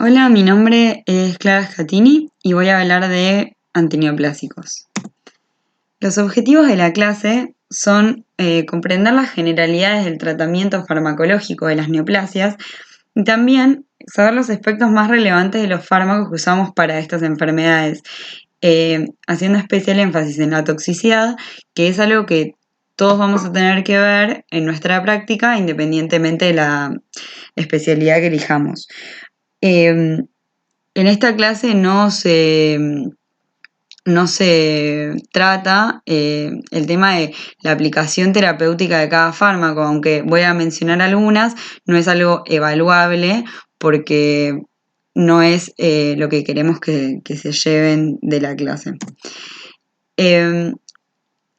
Hola, mi nombre es Clara Scatini y voy a hablar de antineoplásicos. Los objetivos de la clase son comprender las generalidades del tratamiento farmacológico de las neoplasias y también saber los aspectos más relevantes de los fármacos que usamos para estas enfermedades, haciendo especial énfasis en la toxicidad, que es algo que todos vamos a tener que ver en nuestra práctica independientemente de la especialidad que elijamos. En esta clase no se trata el tema de la aplicación terapéutica de cada fármaco, aunque voy a mencionar algunas, no es algo evaluable porque no es lo que queremos que se lleven de la clase. Eh,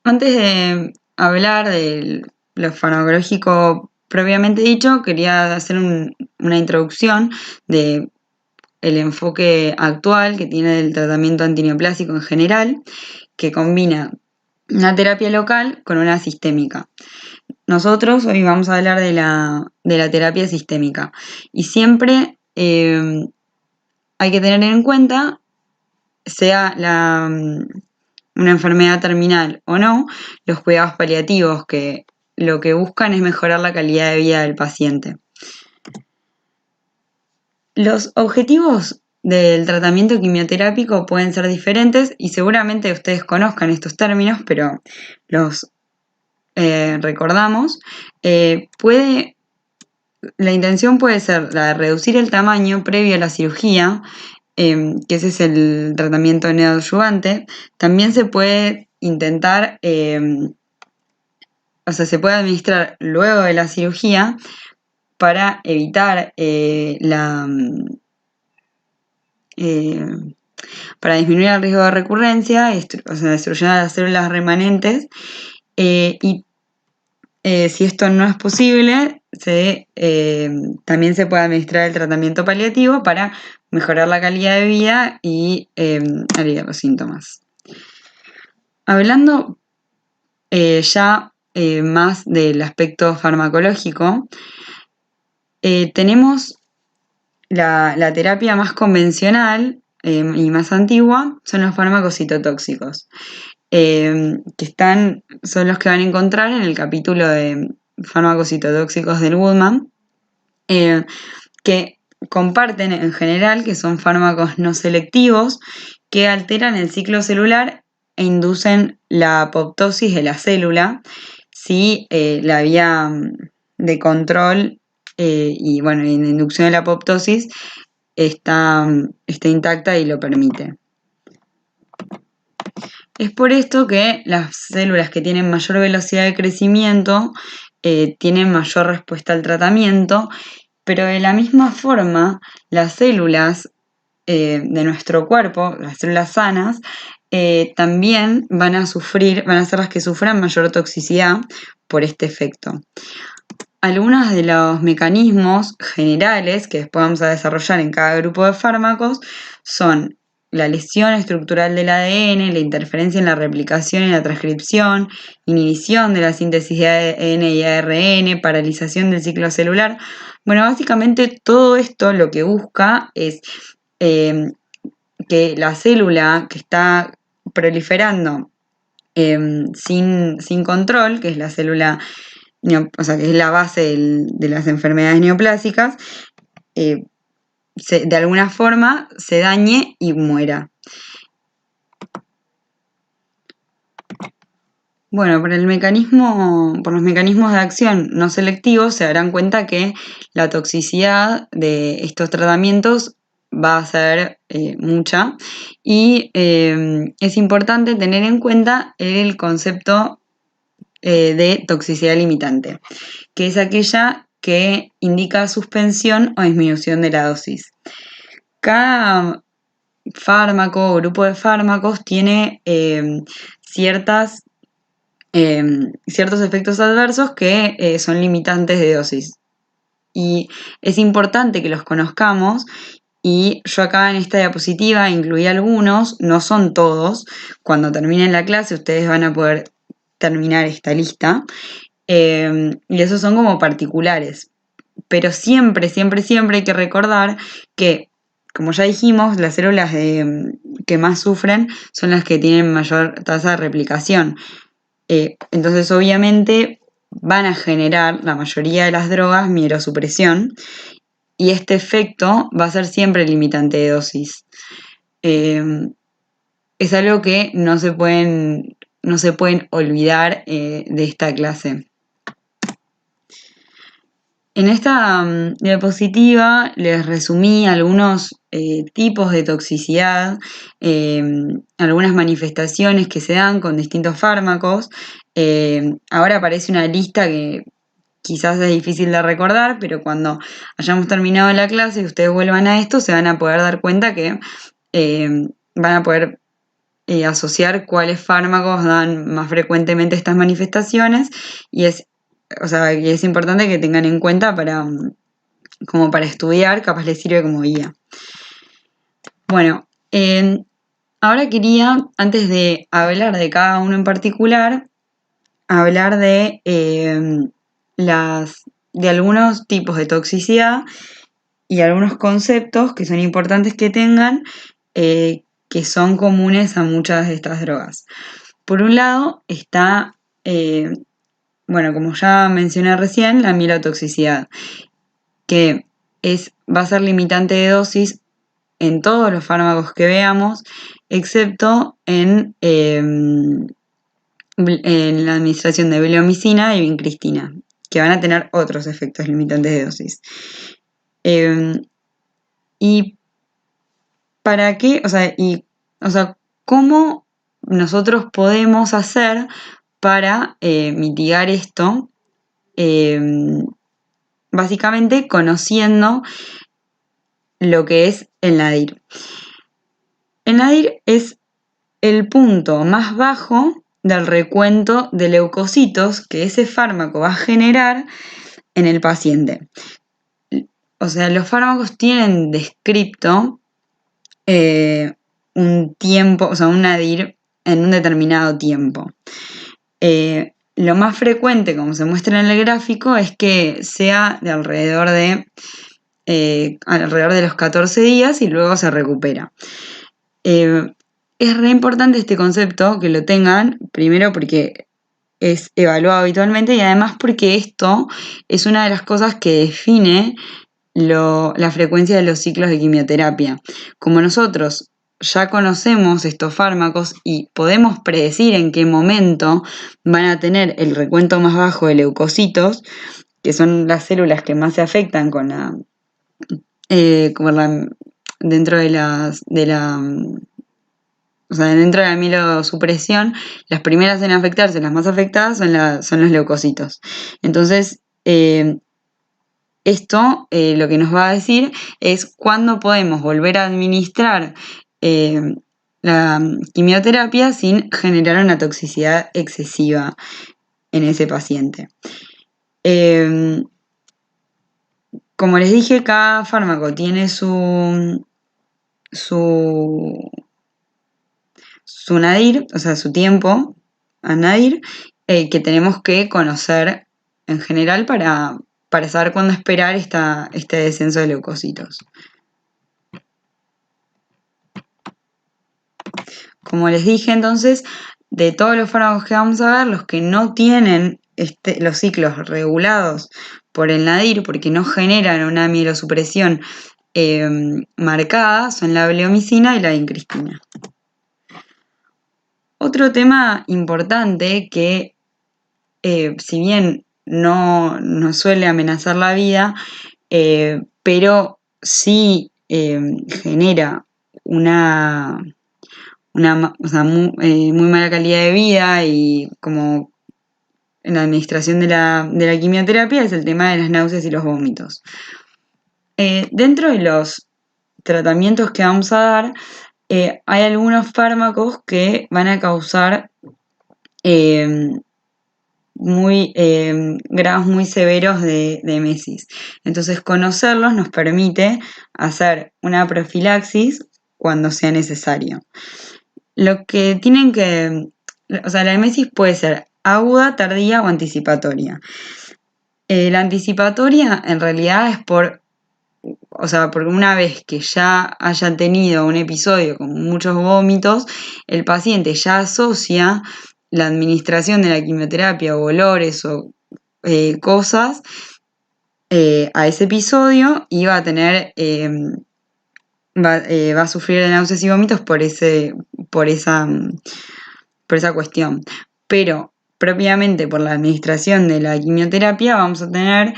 Antes de hablar de lo farmacológico propiamente dicho, quería hacer una introducción de el enfoque actual que tiene el tratamiento antineoplásico en general, que combina una terapia local con una sistémica. Nosotros hoy vamos a hablar de la terapia sistémica y siempre hay que tener en cuenta, sea una enfermedad terminal o no, los cuidados paliativos que lo que buscan es mejorar la calidad de vida del paciente. Los objetivos del tratamiento quimioterápico pueden ser diferentes y seguramente ustedes conozcan estos términos, pero los recordamos. La intención puede ser la de reducir el tamaño previo a la cirugía, que ese es el tratamiento neoadyuvante. También se puede intentar, se puede administrar luego de la cirugía para evitar para disminuir el riesgo de recurrencia, destruyendo las células remanentes. Y si esto no es posible, también se puede administrar el tratamiento paliativo para mejorar la calidad de vida y aliviar los síntomas. Hablando ya más del aspecto farmacológico, tenemos la terapia más convencional y más antigua, son los fármacos citotóxicos, son los que van a encontrar en el capítulo de fármacos citotóxicos del Woodman, que comparten en general que son fármacos no selectivos que alteran el ciclo celular e inducen la apoptosis de la célula si la vía de control y de inducción de la apoptosis está intacta y lo permite. Es por esto que las células que tienen mayor velocidad de crecimiento tienen mayor respuesta al tratamiento, pero de la misma forma las células de nuestro cuerpo, las células sanas, también van a ser las que sufran mayor toxicidad por este efecto. Algunos de los mecanismos generales que después vamos a desarrollar en cada grupo de fármacos son la lesión estructural del ADN, la interferencia en la replicación y la transcripción, inhibición de la síntesis de ADN y ARN, paralización del ciclo celular. Bueno, básicamente todo esto lo que busca es que la célula que está proliferando sin control, que es la célula, que es la base de las enfermedades neoplásicas, de alguna forma se dañe y muera. Bueno, por los mecanismos de acción no selectivos se darán cuenta que la toxicidad de estos tratamientos va a ser mucha y es importante tener en cuenta el concepto de toxicidad limitante, que es aquella que indica suspensión o disminución de la dosis. Cada fármaco o grupo de fármacos tiene ciertos efectos adversos que son limitantes de dosis. Y es importante que los conozcamos y yo acá en esta diapositiva incluí algunos, no son todos. Cuando terminen la clase ustedes van a poder terminar esta lista. Y esos son como particulares. Pero siempre, siempre, siempre hay que recordar que como ya dijimos, las células que más sufren son las que tienen mayor tasa de replicación. Entonces, obviamente, van a generar la mayoría de las drogas mielosupresión y este efecto va a ser siempre limitante de dosis. Es algo que no se pueden olvidar de esta clase. En esta diapositiva les resumí algunos tipos de toxicidad, algunas manifestaciones que se dan con distintos fármacos. Ahora aparece una lista que quizás es difícil de recordar, pero cuando hayamos terminado la clase y ustedes vuelvan a esto, se van a poder dar cuenta que van a poder asociar cuáles fármacos dan más frecuentemente estas manifestaciones y es importante que tengan en cuenta como para estudiar, capaz les sirve como guía. Bueno, ahora quería, antes de hablar de cada uno en particular, hablar de algunos tipos de toxicidad y algunos conceptos que son importantes que tengan, que son comunes a muchas de estas drogas. Por un lado está, como ya mencioné recién, la mielotoxicidad, que va a ser limitante de dosis en todos los fármacos que veamos, excepto en la administración de bleomicina y vincristina, que van a tener otros efectos limitantes de dosis. ¿Y para qué? ¿Cómo nosotros podemos hacer para mitigar esto? Básicamente conociendo lo que es el nadir. El nadir es el punto más bajo del recuento de leucocitos que ese fármaco va a generar en el paciente. O sea, los fármacos tienen descripto un tiempo, un nadir en un determinado tiempo. Lo más frecuente, como se muestra en el gráfico, es que sea de alrededor de los 14 días y luego se recupera. Es re importante este concepto que lo tengan, primero porque es evaluado habitualmente y además porque esto es una de las cosas que define la frecuencia de los ciclos de quimioterapia. Como nosotros ya conocemos estos fármacos y podemos predecir en qué momento van a tener el recuento más bajo de leucocitos, que son las células que más se afectan dentro de la mielosupresión, las primeras en afectarse, las más afectadas son los leucocitos. Entonces, esto lo que nos va a decir es cuándo podemos volver a administrar la quimioterapia sin generar una toxicidad excesiva en ese paciente. Como les dije, cada fármaco tiene su nadir, o sea, su tiempo a nadir, que tenemos que conocer en general para saber cuándo esperar este descenso de leucocitos. Como les dije entonces, de todos los fármacos que vamos a ver, los que no tienen los ciclos regulados por el nadir, porque no generan una mielosupresión marcada, son la bleomicina y la vincristina. Otro tema importante que, si bien no suele amenazar la vida, pero sí genera muy mala calidad de vida y como en la administración de la quimioterapia, es el tema de las náuseas y los vómitos. Dentro de los tratamientos que vamos a dar, hay algunos fármacos que van a causar grados muy severos de emesis. Entonces, conocerlos nos permite hacer una profilaxis cuando sea necesario. Lo que tienen que... la emesis puede ser aguda, tardía o anticipatoria. La anticipatoria en realidad es por o sea, porque una vez que ya haya tenido un episodio con muchos vómitos, el paciente ya asocia la administración de la quimioterapia o olores o cosas a ese episodio y va a tener, va a sufrir de náuseas y vómitos por esa, por esa cuestión. Pero propiamente por la administración de la quimioterapia vamos a tener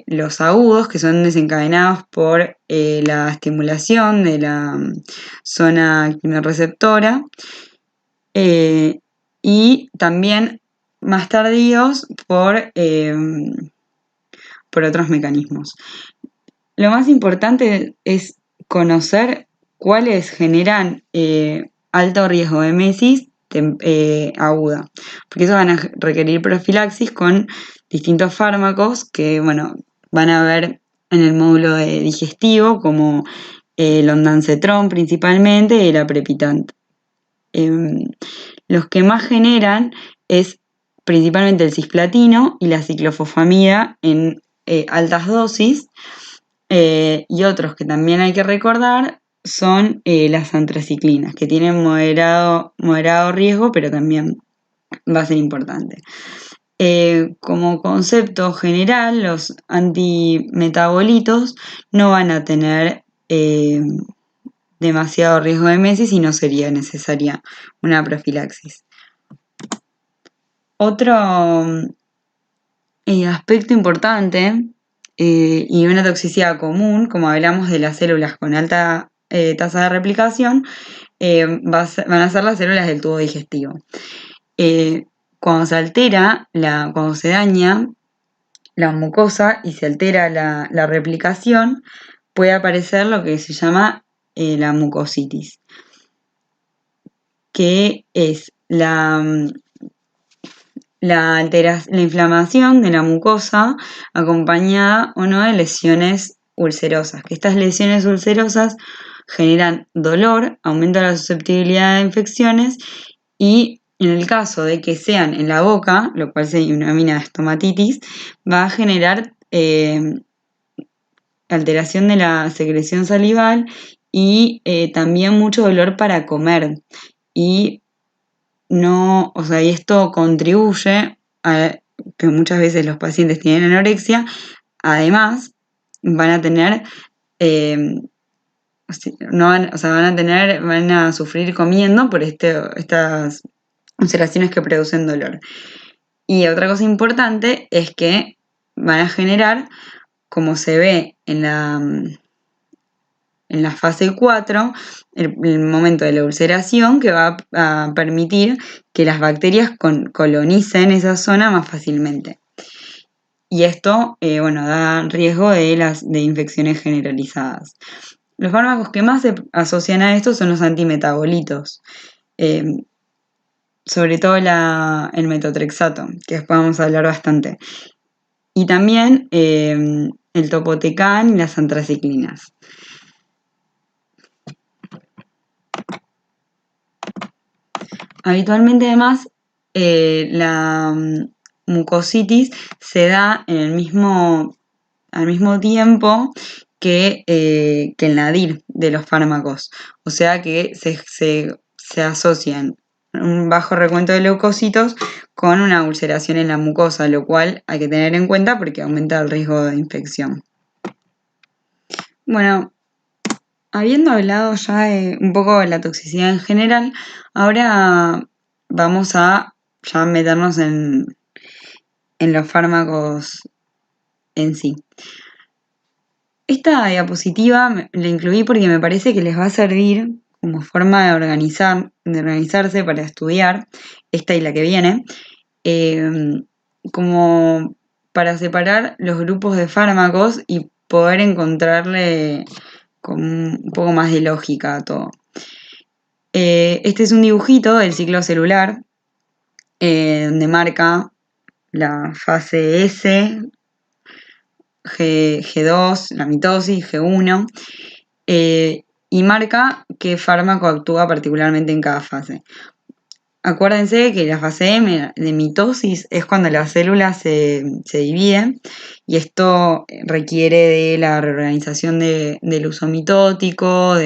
los agudos, que son desencadenados por la estimulación de la zona quimiorreceptora, y también más tardíos por otros mecanismos. Lo más importante es conocer cuáles generan alto riesgo de mesis aguda, porque eso van a requerir profilaxis con distintos fármacos que, bueno, van a ver en el módulo digestivo, como el ondansetron principalmente y el aprepitant. Los que más generan es principalmente el cisplatino y la ciclofosfamida en altas dosis, y otros que también hay que recordar son las antraciclinas, que tienen moderado riesgo, pero también va a ser importante. Como concepto general, los antimetabolitos no van a tener demasiado riesgo de mesis y no sería necesaria una profilaxis. Otro aspecto importante y una toxicidad común, como hablamos de las células con alta tasa de replicación, van a ser las células del tubo digestivo. Cuando se altera, cuando se daña la mucosa y se altera la replicación, puede aparecer lo que se llama la mucositis, que es la inflamación de la mucosa acompañada o no de lesiones ulcerosas, que estas lesiones ulcerosas generan dolor, aumenta la susceptibilidad de infecciones y en el caso de que sean en la boca, lo cual se denomina estomatitis, va a generar alteración de la secreción salival y también mucho dolor para comer. Y no, o sea, y esto contribuye a que muchas veces los pacientes tienen anorexia. Además, van a tener, no van, o sea, van a sufrir comiendo por estas ulceraciones que producen dolor. Y otra cosa importante es que van a generar, como se ve en la fase 4, el momento de la ulceración, que va a permitir que las bacterias colonicen esa zona más fácilmente. Y esto, bueno, da riesgo de infecciones generalizadas. Los fármacos que más se asocian a esto son los antimetabolitos, sobre todo el metotrexato, que después vamos a hablar bastante. Y también el topotecan y las antraciclinas. Habitualmente, además, la mucositis se da al mismo tiempo que el nadir de los fármacos. O sea que se asocian un bajo recuento de leucocitos con una ulceración en la mucosa, lo cual hay que tener en cuenta porque aumenta el riesgo de infección. Bueno, habiendo hablado ya un poco de la toxicidad en general, ahora vamos a ya meternos en los fármacos en sí. Esta diapositiva la incluí porque me parece que les va a servir como forma de organizarse para estudiar, esta y la que viene, como para separar los grupos de fármacos y poder encontrarle con un poco más de lógica a todo. Este es un dibujito del ciclo celular, donde marca la fase S, G2, la mitosis, G1, y marca qué fármaco actúa particularmente en cada fase. acuérdense que la fase M de mitosis es cuando la célula se divide y esto requiere de la reorganización del uso mitótico,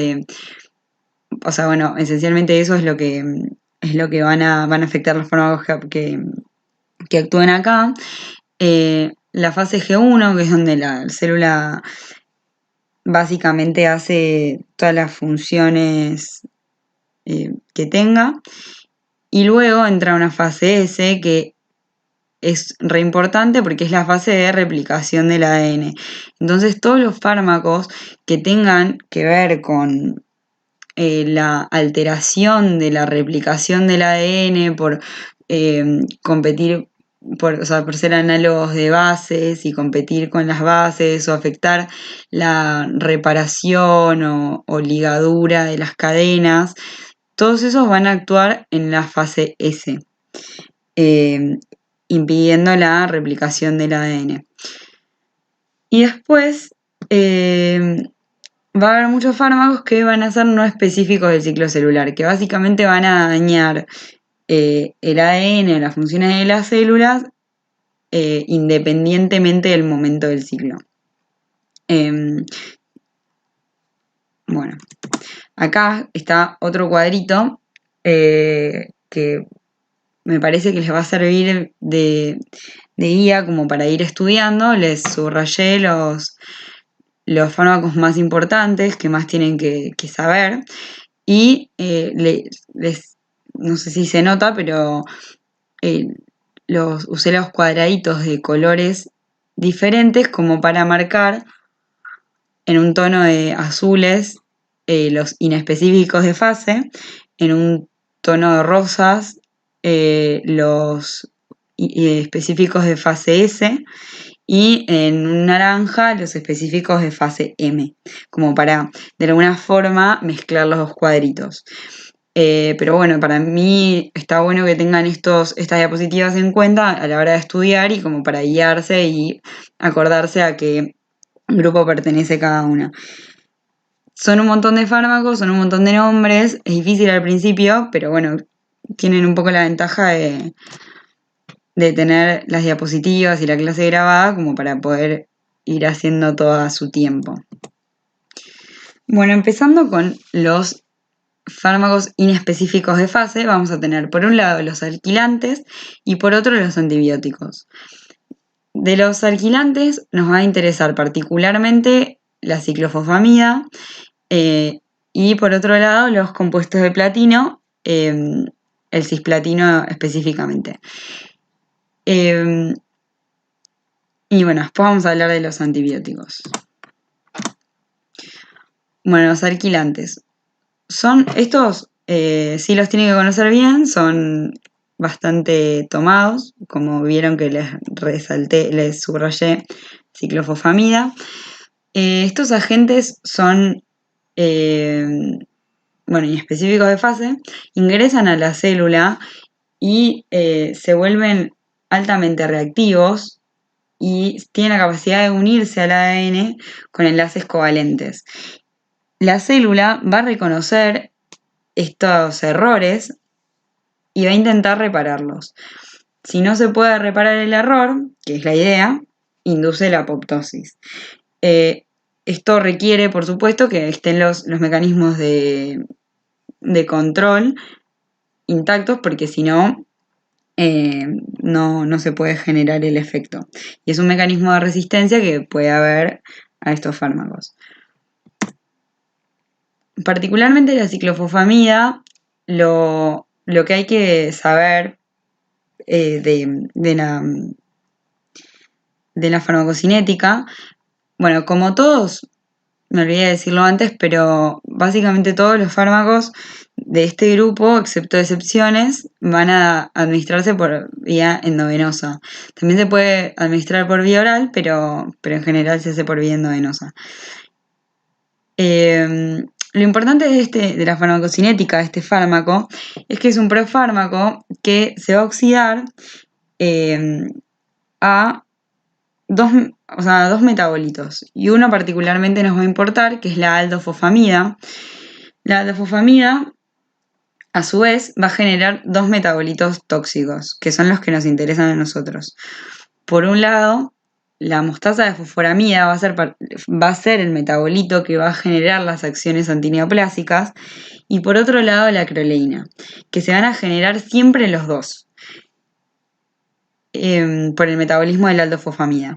o sea, bueno, esencialmente eso es lo que van a afectar los fármacos que actúen acá. La fase G1, que es donde la célula básicamente hace todas las funciones que tenga. Y luego entra una fase S que es re importante porque es la fase de replicación del ADN. Entonces todos los fármacos que tengan que ver con la alteración de la replicación del ADN por competir, o sea, por ser análogos de bases y competir con las bases o afectar la reparación o ligadura de las cadenas, todos esos van a actuar en la fase S, impidiendo la replicación del ADN. Y después va a haber muchos fármacos que van a ser no específicos del ciclo celular, que básicamente van a dañar el ADN, las funciones de las células, independientemente del momento del ciclo. Bueno, acá está otro cuadrito que me parece que les va a servir de guía como para ir estudiando. Les subrayé los fármacos más importantes que más tienen que saber y no sé si se nota, pero usé los cuadraditos de colores diferentes como para marcar en un tono de azules los inespecíficos de fase, en un tono de rosas los específicos de fase S y en un naranja los específicos de fase M, como para de alguna forma mezclar los dos cuadritos. Pero bueno, para mí está bueno que tengan estas diapositivas en cuenta a la hora de estudiar y como para guiarse y acordarse a qué grupo pertenece cada una. Son un montón de fármacos, son un montón de nombres, es difícil al principio, pero bueno, tienen un poco la ventaja de tener las diapositivas y la clase grabada como para poder ir haciendo todo a su tiempo. Bueno, empezando con los fármacos inespecíficos de fase, vamos a tener por un lado los alquilantes y por otro los antibióticos. De los alquilantes nos va a interesar particularmente la ciclofosfamida y por otro lado los compuestos de platino, el cisplatino específicamente. Y bueno, después vamos a hablar de los antibióticos. Bueno, los alquilantes. Son estos, sí los tienen que conocer bien, son bastante tomados, como vieron que les resalté, les subrayé ciclofosfamida. Estos agentes son, inespecíficos de fase, ingresan a la célula y se vuelven altamente reactivos y tienen la capacidad de unirse al ADN con enlaces covalentes. La célula va a reconocer estos errores y va a intentar repararlos. Si no se puede reparar el error, que es la idea, induce la apoptosis. Esto requiere, por supuesto, que estén los mecanismos de control intactos, porque si no, no se puede generar el efecto. Y es un mecanismo de resistencia que puede haber a estos fármacos. Particularmente la ciclofosfamida, lo que hay que saber de la farmacocinética, bueno, como todos, me olvidé de decirlo antes, pero básicamente todos los fármacos de este grupo, excepto excepciones, van a administrarse por vía endovenosa. También se puede administrar por vía oral, pero en general se hace por vía endovenosa. Lo importante de la farmacocinética de este fármaco es que es un profármaco que se va a oxidar a dos metabolitos. Y uno particularmente nos va a importar, que es la aldofosfamida. La aldofosfamida a su vez va a generar dos metabolitos tóxicos, que son los que nos interesan a nosotros. Por un lado, la mostaza de fosforamida va a ser el metabolito que va a generar las acciones antineoplásicas, y por otro lado la acroleína, que se van a generar siempre los dos, por el metabolismo de la aldofosfamida.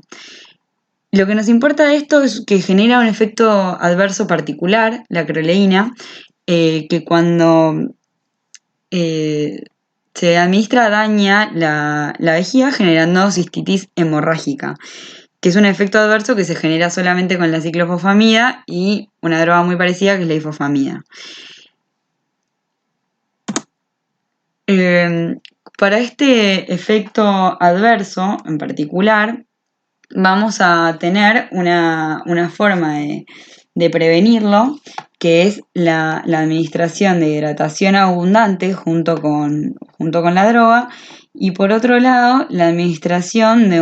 Lo que nos importa de esto es que genera un efecto adverso particular, la acroleína, que cuando se administra daña la vejiga generando cistitis hemorrágica, que es un efecto adverso que se genera solamente con la ciclofosfamida y una droga muy parecida que es la ifosfamida. Para este efecto adverso en particular, vamos a tener una forma de prevenirlo, que es la administración de hidratación abundante junto con la droga, y por otro lado, la administración de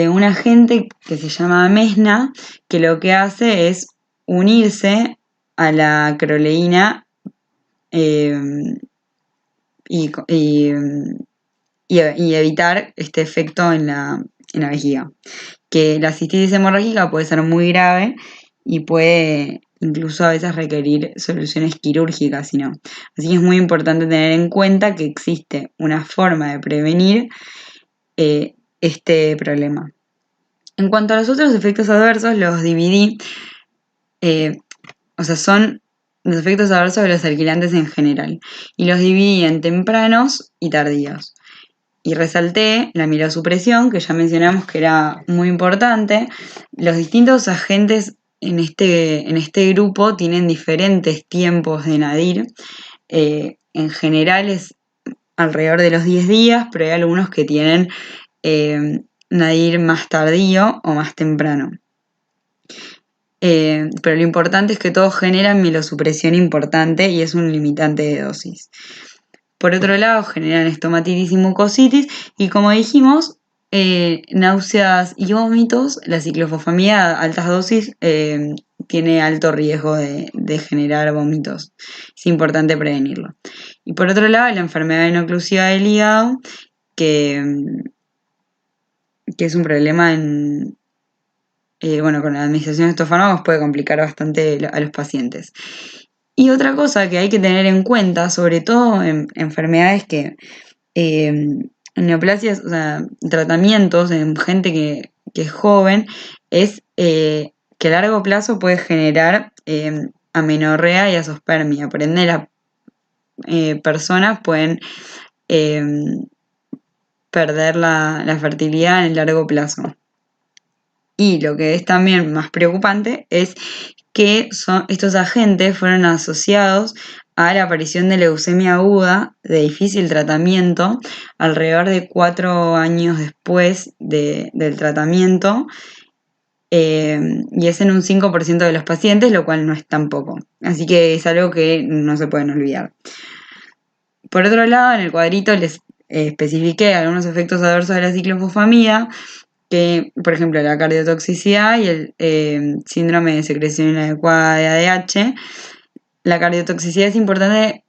un agente que se llama mesna, que lo que hace es unirse a la acroleína eh, y, y, y evitar este efecto en la vejiga. Que la cistitis hemorrágica puede ser muy grave y puede incluso a veces requerir soluciones quirúrgicas, si no. Así que es muy importante tener en cuenta que existe una forma de prevenir este problema. En cuanto a los otros efectos adversos, los dividí, son los efectos adversos de los alquilantes en general, y los dividí en tempranos y tardíos. Y resalté la mielosupresión, que ya mencionamos que era muy importante. Los distintos agentes en este grupo tienen diferentes tiempos de nadir. En general es alrededor de los 10 días, pero hay algunos que tienen nadir más tardío o más temprano. Pero lo importante es que todos generan mielosupresión importante y es un limitante de dosis. Por otro lado, generan estomatitis y mucositis, y como dijimos, náuseas y vómitos. La ciclofosfamida a altas dosis tiene alto riesgo de generar vómitos. Es importante prevenirlo. Y por otro lado, la enfermedad veno-oclusiva del hígado, que es un problema con la administración de estos fármacos puede complicar bastante a los pacientes. Y otra cosa que hay que tener en cuenta, sobre todo en enfermedades que neoplasias, tratamientos en gente que es joven, es que a largo plazo puede generar amenorrea y azospermia. Por ende, las personas pueden perder la fertilidad en el largo plazo. Y lo que es también más preocupante es que estos agentes fueron asociados a la aparición de leucemia aguda de difícil tratamiento alrededor de 4 años después del tratamiento, y es en un 5% de los pacientes, lo cual no es tan poco. Así que es algo que no se pueden olvidar. Por otro lado, en el cuadrito les especifiqué algunos efectos adversos de la ciclofosfamida, que, por ejemplo, la cardiotoxicidad y el síndrome de secreción inadecuada de ADH. La cardiotoxicidad es importante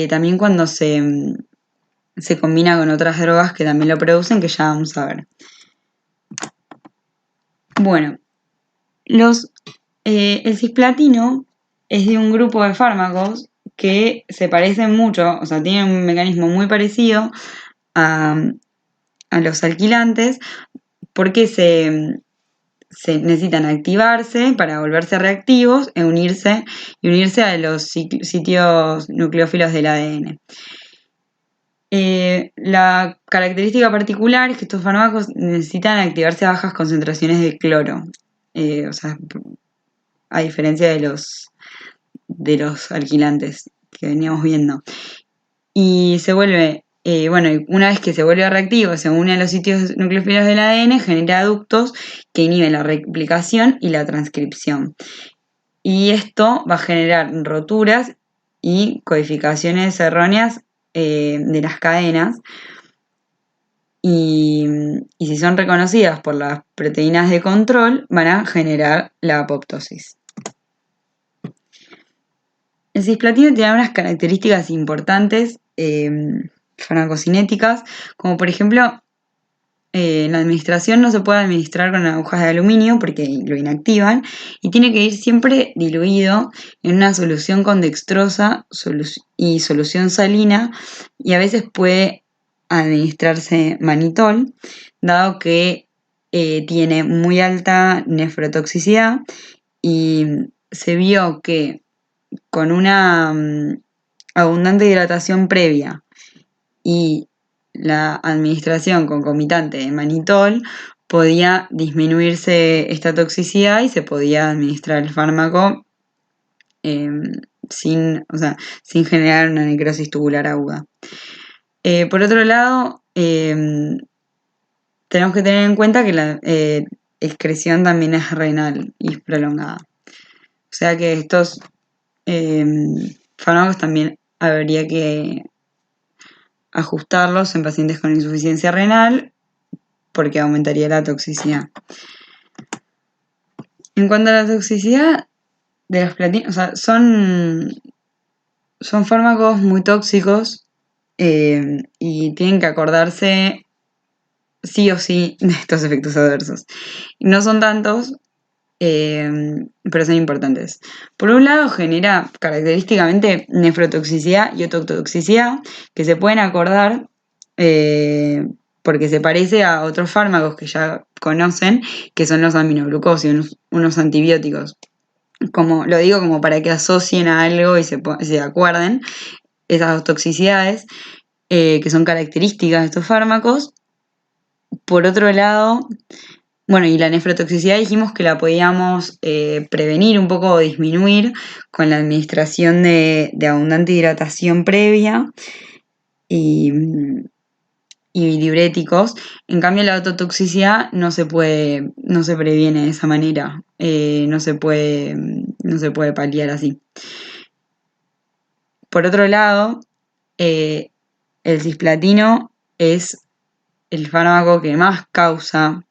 también cuando se combina con otras drogas que también lo producen, que ya vamos a ver. Bueno, el cisplatino es de un grupo de fármacos que se parecen mucho, tienen un mecanismo muy parecido a los alquilantes, porque se necesitan activarse para volverse reactivos y unirse a los sitios nucleófilos del ADN. La característica particular es que estos fármacos necesitan activarse a bajas concentraciones de cloro, a diferencia de los alquilantes que veníamos viendo. Y se vuelve, una vez que se vuelve reactivo, se une a los sitios nucleófilos del ADN, genera ductos que inhiben la replicación y la transcripción. Y esto va a generar roturas y codificaciones erróneas de las cadenas. Y si son reconocidas por las proteínas de control, van a generar la apoptosis. El cisplatino tiene unas características importantes farmacocinéticas, como por ejemplo, en la administración no se puede administrar con agujas de aluminio porque lo inactivan y tiene que ir siempre diluido en una solución con dextrosa y solución salina, y a veces puede administrarse manitol, dado que tiene muy alta nefrotoxicidad, y se vio que con una abundante hidratación previa y la administración concomitante de manitol podía disminuirse esta toxicidad y se podía administrar el fármaco eh, sin generar una necrosis tubular aguda. Por otro lado, tenemos que tener en cuenta que la excreción también es renal y es prolongada. O sea que estos fármacos también habría que ajustarlos en pacientes con insuficiencia renal porque aumentaría la toxicidad. En cuanto a la toxicidad de los platinos, o sea, son fármacos muy tóxicos y tienen que acordarse sí o sí de estos efectos adversos. No son tantos, pero son importantes. Por un lado, genera característicamente nefrotoxicidad y ototoxicidad que se pueden acordar porque se parece a otros fármacos que ya conocen, que son los aminoglucósidos, unos antibióticos. Como lo digo como para que asocien a algo y se acuerden esas dos toxicidades que son características de estos fármacos. Por otro lado, bueno, y la nefrotoxicidad dijimos que la podíamos prevenir un poco o disminuir con la administración de abundante hidratación previa y diuréticos. En cambio, la ototoxicidad no se previene de esa manera, no se puede paliar así. Por otro lado, el cisplatino es el fármaco que más causa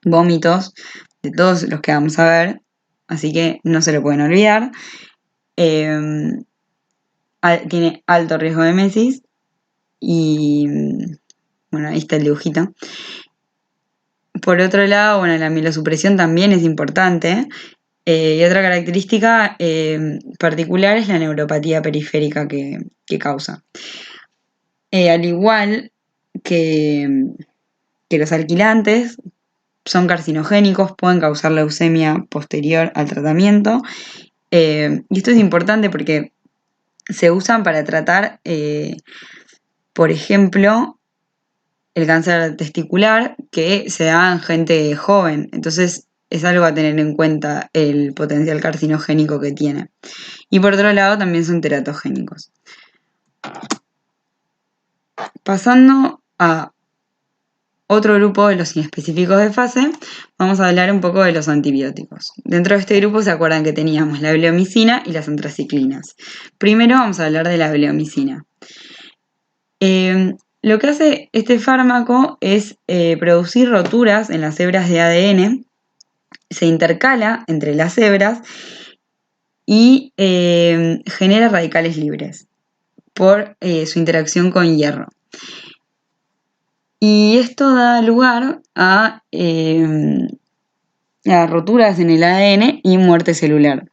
vómitos de todos los que vamos a ver, así que no se lo pueden olvidar. Tiene alto riesgo de mesis y bueno, ahí está el dibujito. Por otro lado, bueno, la mielosupresión también es importante. Y otra característica particular es la neuropatía periférica que causa. Al igual que los alquilantes, son carcinogénicos, pueden causar leucemia posterior al tratamiento. Y esto es importante porque se usan para tratar, por ejemplo, el cáncer testicular que se da en gente joven. Entonces es algo a tener en cuenta el potencial carcinogénico que tiene. Y por otro lado también son teratogénicos. Pasando a otro grupo de los inespecíficos de fase, vamos a hablar un poco de los antibióticos. Dentro de este grupo se acuerdan que teníamos la bleomicina y las antraciclinas. Primero vamos a hablar de la bleomicina. Lo que hace este fármaco es producir roturas en las hebras de ADN, se intercala entre las hebras y genera radicales libres por su interacción con hierro. Y esto da lugar a roturas en el ADN y muerte celular.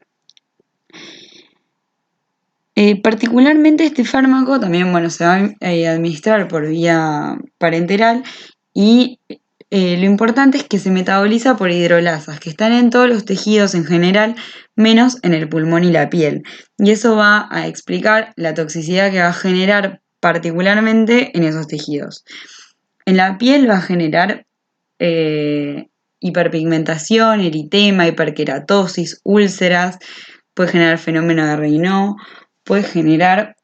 Particularmente este fármaco también se va a administrar por vía parenteral y lo importante es que se metaboliza por hidrolasas, que están en todos los tejidos en general, menos en el pulmón y la piel. Y eso va a explicar la toxicidad que va a generar particularmente en esos tejidos. En la piel va a generar hiperpigmentación, eritema, hiperkeratosis, úlceras, puede generar fenómeno de Raynaud, puede generar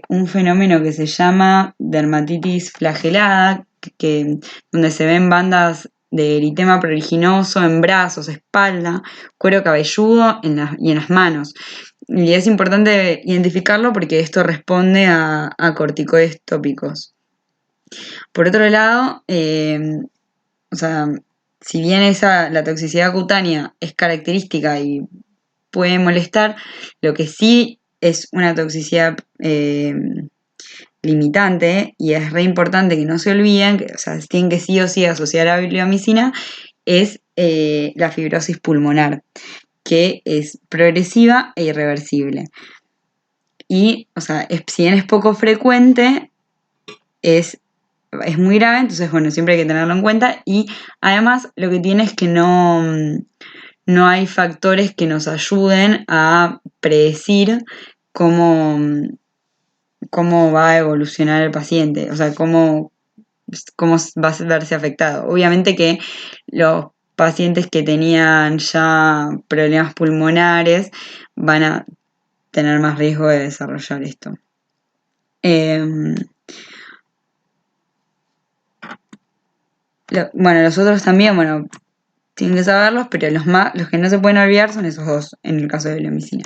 un fenómeno que se llama dermatitis flagelada, donde se ven bandas de eritema pruriginoso en brazos, espalda, cuero cabelludo y en las manos. Y es importante identificarlo porque esto responde a corticoides tópicos. Por otro lado, si bien la toxicidad cutánea es característica y puede molestar, lo que sí es una toxicidad limitante y es re importante que no se olviden, que, o sea, tienen que sí o sí asociar a la bleomicina, es la fibrosis pulmonar, que es progresiva e irreversible. Y, o sea, si bien es poco frecuente, es muy grave, entonces, bueno, siempre hay que tenerlo en cuenta. Y además, lo que tiene es que no hay factores que nos ayuden a predecir cómo, cómo va a evolucionar el paciente, o sea, cómo va a verse afectado. Obviamente que los pacientes que tenían ya problemas pulmonares van a tener más riesgo de desarrollar esto. Bueno, los otros también, bueno, tienen que saberlos, pero los que no se pueden olvidar son esos dos, en el caso de la bleomicina.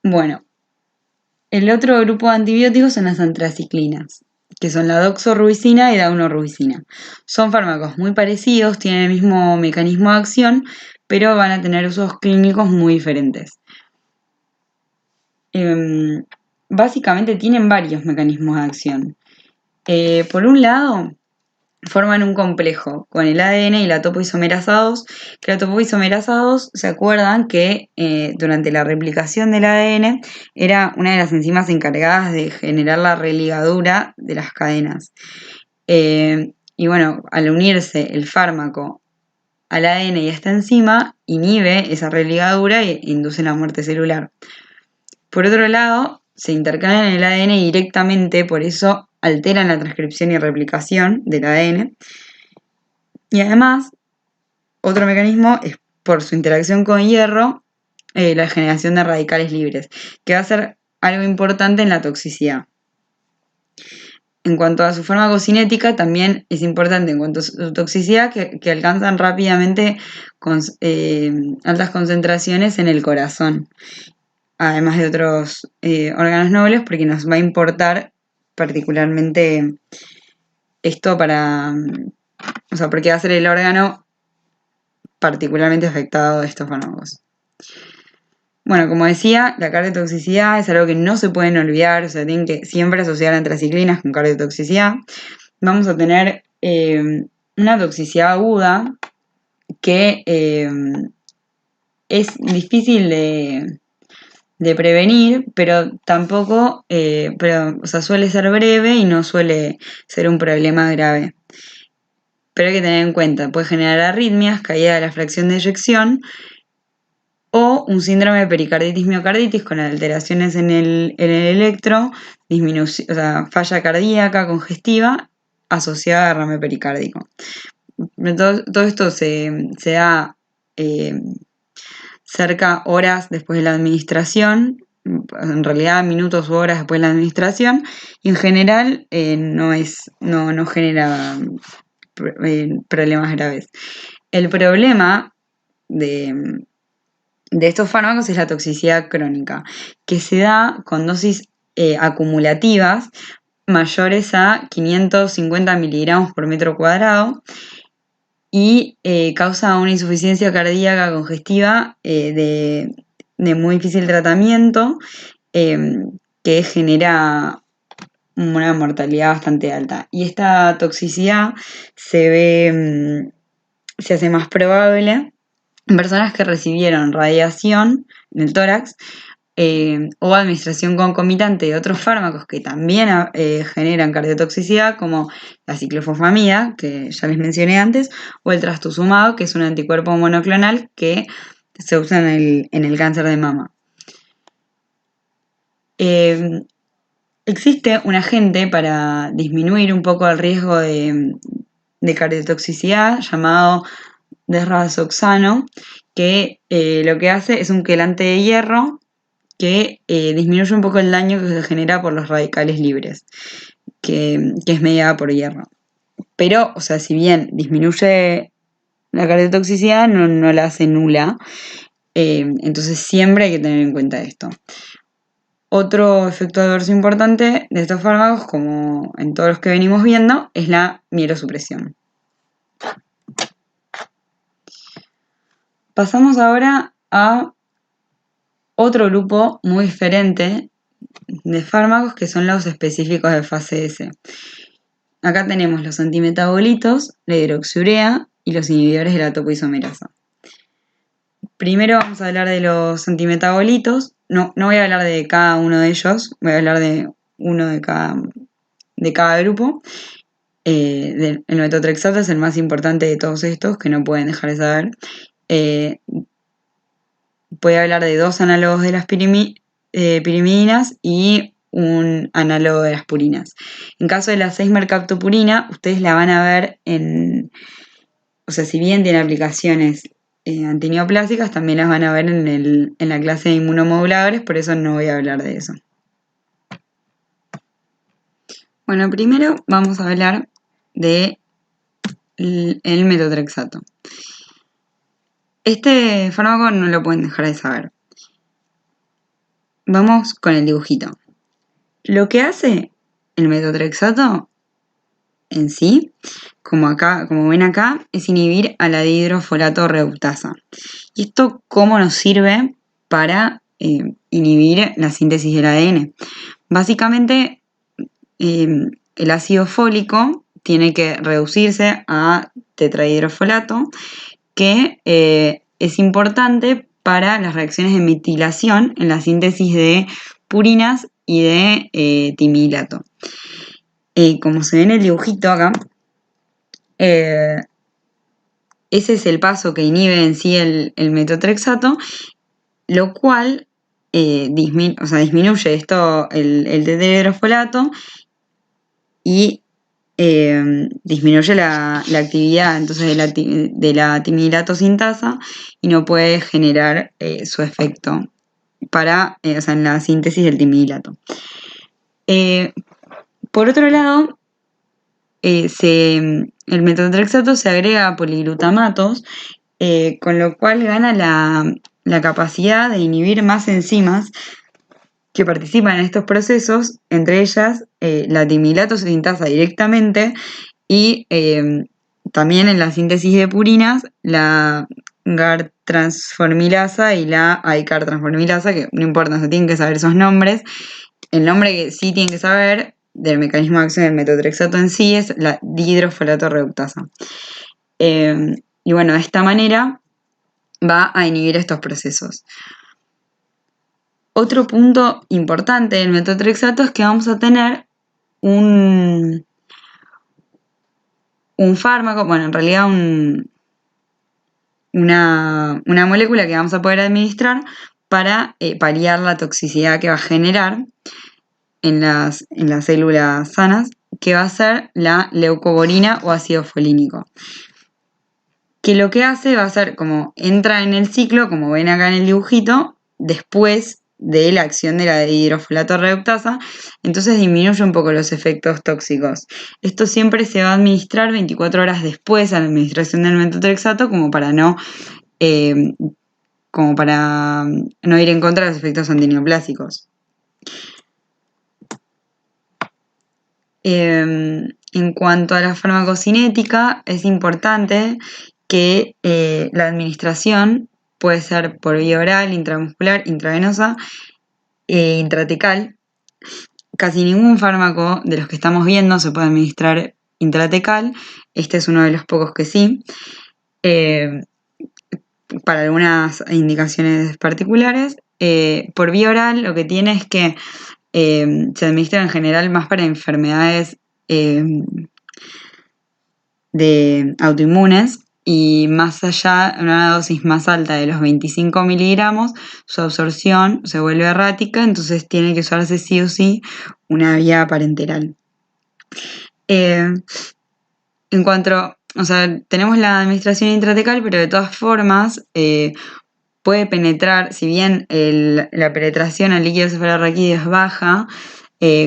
Bueno, el otro grupo de antibióticos son las antraciclinas, que son la doxorubicina y daunorubicina. Son fármacos muy parecidos, tienen el mismo mecanismo de acción, pero van a tener usos clínicos muy diferentes. Básicamente tienen varios mecanismos de acción. Por un lado, forman un complejo con el ADN y la topoisomerasa 2, que la topoisomerasa 2, ¿se acuerdan que durante la replicación del ADN era una de las enzimas encargadas de generar la religadura de las cadenas? Y bueno, al unirse el fármaco al ADN y a esta enzima, inhibe esa religadura e induce la muerte celular. Por otro lado, se intercalan en el ADN directamente, por eso alteran la transcripción y replicación del ADN. Y además, otro mecanismo es por su interacción con hierro, la generación de radicales libres, que va a ser algo importante en la toxicidad. En cuanto a su farmacocinética, también es importante en cuanto a su toxicidad que alcanzan rápidamente altas concentraciones en el corazón, además de otros órganos nobles, porque nos va a importar particularmente esto o sea, porque va a ser el órgano particularmente afectado de estos fármacos. Bueno, como decía, la cardiotoxicidad es algo que no se pueden olvidar, o sea, tienen que siempre asociar antraciclinas con cardiotoxicidad. Vamos a tener una toxicidad aguda que es difícil de prevenir, pero tampoco, o sea, suele ser breve y no suele ser un problema grave. Pero hay que tener en cuenta, puede generar arritmias, caída de la fracción de eyección o un síndrome de pericarditis-miocarditis con alteraciones en el electro, o sea, falla cardíaca congestiva asociada a derrame pericárdico. Todo esto se da cerca horas después de la administración, en realidad minutos u horas después de la administración, y en general no genera problemas graves. El problema de estos fármacos es la toxicidad crónica, que se da con dosis acumulativas mayores a 550 miligramos por metro cuadrado y causa una insuficiencia cardíaca congestiva de muy difícil tratamiento que genera una mortalidad bastante alta. Y esta toxicidad se hace más probable en personas que recibieron radiación en el tórax o administración concomitante de otros fármacos que también generan cardiotoxicidad, como la ciclofosfamida, que ya les mencioné antes, o el trastuzumab, que es un anticuerpo monoclonal que se usa en el cáncer de mama. Existe un agente para disminuir un poco el riesgo de cardiotoxicidad llamado desrazoxano, que lo que hace es un quelante de hierro que disminuye un poco el daño que se genera por los radicales libres, que es mediada por hierro. Pero, o sea, si bien disminuye la cardiotoxicidad, no la hace nula. Entonces siempre hay que tener en cuenta esto. Otro efecto adverso importante de estos fármacos, como en todos los que venimos viendo, es la mielosupresión. Pasamos ahora a otro grupo muy diferente de fármacos que son los específicos de fase S. Acá tenemos los antimetabolitos, la hidroxiurea y los inhibidores de la topoisomerasa. Primero vamos a hablar de los antimetabolitos. No voy a hablar de cada uno de ellos, voy a hablar de uno de cada grupo. El metotrexato es el más importante de todos estos, que no pueden dejar de saber. Voy a hablar de 2 análogos de las pirimidinas y un análogo de las purinas. En caso de la 6-mercaptopurina, ustedes la van a ver o sea, si bien tiene aplicaciones antineoplásicas, también las van a ver en la clase de inmunomoduladores, por eso no voy a hablar de eso. Bueno, primero vamos a hablar de el metotrexato. Este fármaco no lo pueden dejar de saber. Vamos con el dibujito. Lo que hace el metotrexato en sí, como ven acá, es inhibir a la dihidrofolato reductasa. ¿Y esto cómo nos sirve para inhibir la síntesis del ADN? Básicamente, el ácido fólico tiene que reducirse a tetrahidrofolato, que es importante para las reacciones de metilación en la síntesis de purinas y de timilato. Como se ve en el dibujito acá, ese es el paso que inhibe en sí el metotrexato, lo cual disminuye esto, el tetrahidrofolato, y disminuye la actividad entonces de la timilato sintasa y no puede generar su efecto en la síntesis del timilato. Por otro lado, el metotrexato se agrega a poliglutamatos, con lo cual gana la capacidad de inhibir más enzimas que participan en estos procesos, entre ellas la timilato sintasa directamente y también en la síntesis de purinas la GAR transformilasa y la ICAR transformilasa, que no importa, se tienen que saber esos nombres. El nombre que sí tienen que saber del mecanismo de acción del metotrexato en sí es la dihidrofolato reductasa. Y bueno, de esta manera va a inhibir estos procesos. Otro punto importante del metotrexato es que vamos a tener un fármaco, bueno, en realidad una molécula que vamos a poder administrar para paliar la toxicidad que va a generar en las células sanas, que va a ser la leucoborina o ácido folínico. Que lo que hace va a ser como entra en el ciclo, como ven acá en el dibujito, después de la acción de la dihidrofolato reductasa, entonces disminuye un poco los efectos tóxicos. Esto siempre se va a administrar 24 horas después a la administración del metotrexato, como para no ir en contra de los efectos antineoplásicos. En cuanto a la farmacocinética, es importante que la administración puede ser por vía oral, intramuscular, intravenosa e intratecal. Casi ningún fármaco de los que estamos viendo se puede administrar intratecal. Este es uno de los pocos que sí. Para algunas indicaciones particulares. Por vía oral lo que tiene es que se administra en general más para enfermedades de autoinmunes, y más allá, en una dosis más alta de los 25 miligramos, su absorción se vuelve errática, entonces tiene que usarse sí o sí una vía parenteral. En cuanto, tenemos la administración intratecal, pero de todas formas puede penetrar, si bien la penetración al líquido cefalorraquídeo es baja,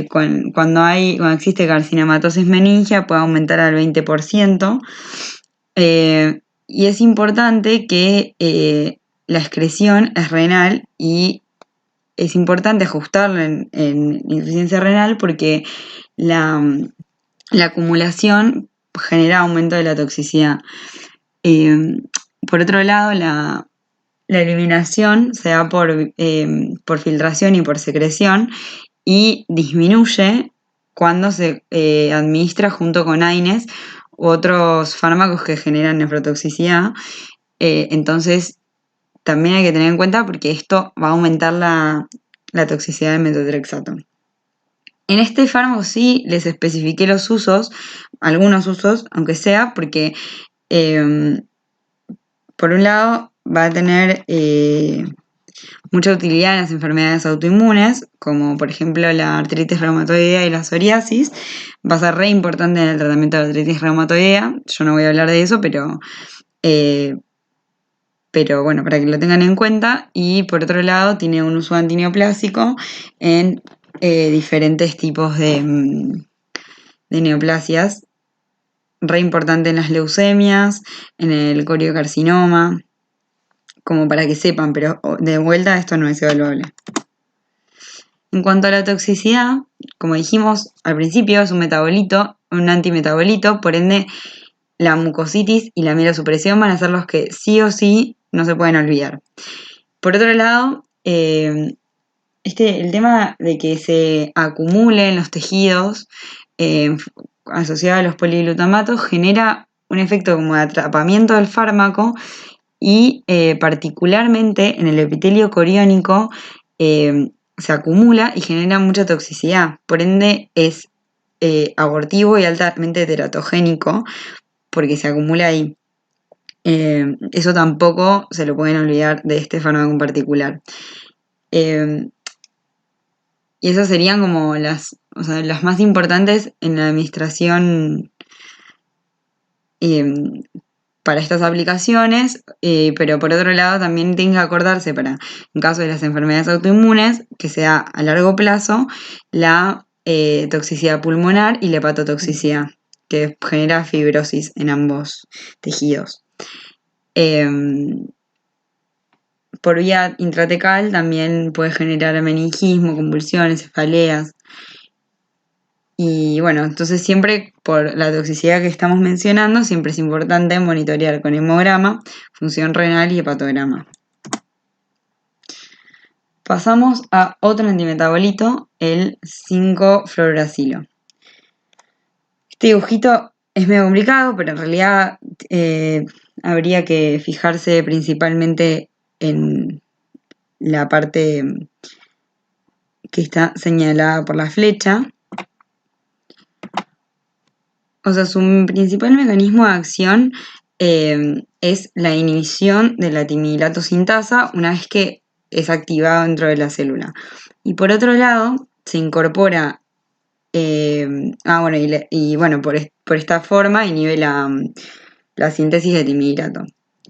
cuando existe carcinomatosis meningia puede aumentar al 20%. Y es importante que la excreción es renal, y es importante ajustarla en insuficiencia renal porque la acumulación genera aumento de la toxicidad. Por otro lado, la eliminación se da por filtración y por secreción y disminuye cuando se administra junto con AINES u otros fármacos que generan nefrotoxicidad. Entonces, también hay que tener en cuenta porque esto va a aumentar la toxicidad del metotrexato. En este fármaco sí les especifiqué los usos, algunos usos, aunque sea, porque por un lado va a tener mucha utilidad en las enfermedades autoinmunes, como por ejemplo la artritis reumatoidea y la psoriasis. Va a ser re importante en el tratamiento de la artritis reumatoidea. Yo no voy a hablar de eso, pero bueno, para que lo tengan en cuenta. Y por otro lado, tiene un uso antineoplásico en diferentes tipos de neoplasias. Re importante en las leucemias, en el coriocarcinoma, como para que sepan, pero de vuelta esto no es evaluable. En cuanto a la toxicidad, como dijimos al principio, es un metabolito, un antimetabolito, por ende la mucositis y la mielosupresión van a ser los que sí o sí no se pueden olvidar. Por otro lado, el tema de que se acumulen los tejidos asociado a los poliglutamatos genera un efecto como de atrapamiento del fármaco y particularmente en el epitelio coriónico se acumula y genera mucha toxicidad. Por ende es abortivo y altamente teratogénico porque se acumula ahí. Eso tampoco se lo pueden olvidar de este fármaco en particular. Y esas serían como las más importantes en la administración para estas aplicaciones, pero por otro lado también tiene que acordarse en caso de las enfermedades autoinmunes, que sea a largo plazo la toxicidad pulmonar y la hepatotoxicidad, que genera fibrosis en ambos tejidos. Por vía intratecal también puede generar meningismo, convulsiones, cefaleas. Y bueno, entonces siempre por la toxicidad que estamos mencionando, siempre es importante monitorear con hemograma, función renal y hepatograma. Pasamos a otro antimetabolito, el 5-fluoracilo. Este dibujito es medio complicado, pero en realidad habría que fijarse principalmente en la parte que está señalada por la flecha. O sea, su principal mecanismo de acción es la inhibición de la timilato sintasa una vez que es activado dentro de la célula. Y por otro lado, se incorpora, por esta forma inhibe la síntesis de timilato,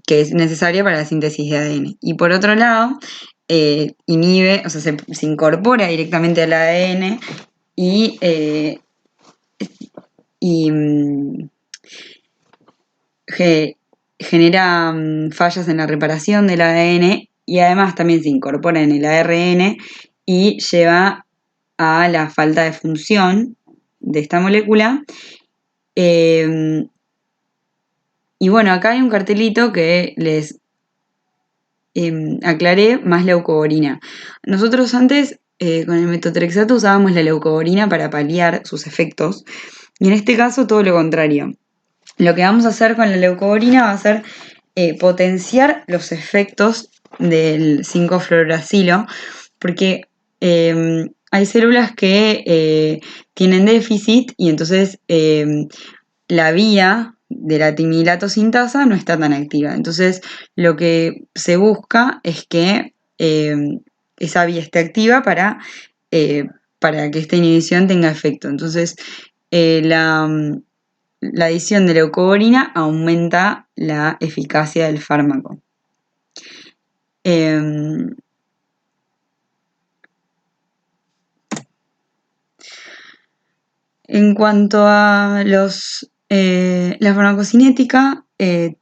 que es necesaria para la síntesis de ADN. Y por otro lado, inhibe, o sea, se incorpora directamente al ADN y genera fallas en la reparación del ADN y además también se incorpora en el ARN y lleva a la falta de función de esta molécula. Y bueno, acá hay un cartelito que les aclaré, más leucovorina. Nosotros antes con el metotrexato usábamos la leucovorina para paliar sus efectos y en este caso todo lo contrario. Lo que vamos a hacer con la leucovorina va a ser potenciar los efectos del 5-fluoracilo, porque hay células que tienen déficit y entonces la vía de la timilato sintasa no está tan activa. Entonces lo que se busca es que esa vía esté activa para que esta inhibición tenga efecto. Entonces la adición de leucovorina aumenta la eficacia del fármaco. En cuanto a la farmacocinética, se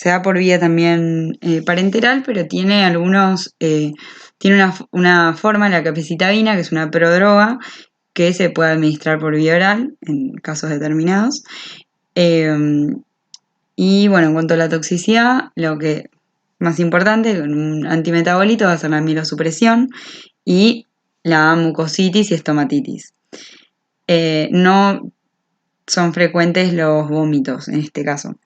da por vía también parenteral, pero tiene tiene una forma, la capecitabina, que es una prodroga, que se puede administrar por vía oral en casos determinados. Y bueno, en cuanto a la toxicidad, lo que más importantes, con un antimetabolito va a ser la mielosupresión y la mucositis y estomatitis. No son frecuentes los vómitos en este caso.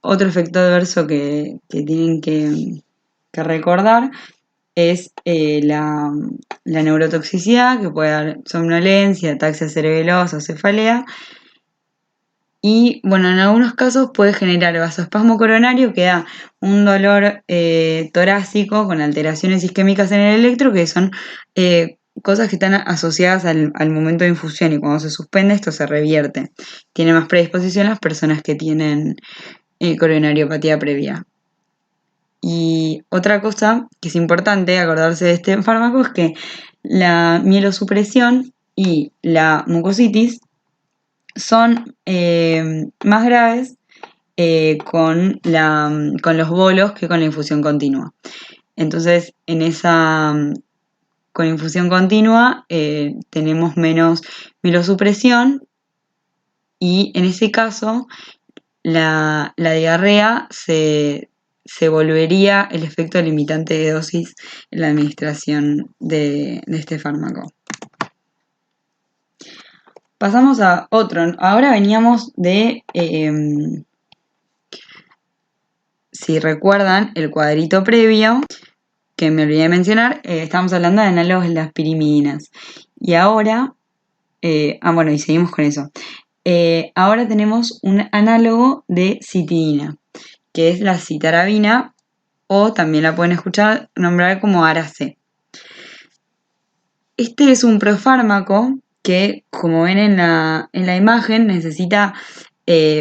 Otro efecto adverso que tienen que recordar es la neurotoxicidad, que puede dar somnolencia, ataxia cerebelosa, cefalea. Y bueno, en algunos casos puede generar vasoespasmo coronario, que da un dolor torácico con alteraciones isquémicas en el electro, que son cosas que están asociadas al momento de infusión, y cuando se suspende esto se revierte. Tiene más predisposición las personas que tienen coronariopatía previa. Y otra cosa que es importante acordarse de este fármaco es que la mielosupresión y la mucositis son más graves con los bolos que con la infusión continua. Entonces, con infusión continua tenemos menos mielosupresión y en ese caso la diarrea se volvería el efecto limitante de dosis en la administración de este fármaco. Pasamos a otro. Ahora veníamos de, si recuerdan, el cuadrito previo, que me olvidé de mencionar, estamos hablando de análogos de las pirimidinas. Y ahora, bueno, y seguimos con eso. Ahora tenemos un análogo de citidina, que es la citarabina, o también la pueden escuchar nombrar como Ara-C. Este es un profármaco que, como ven en la imagen, necesita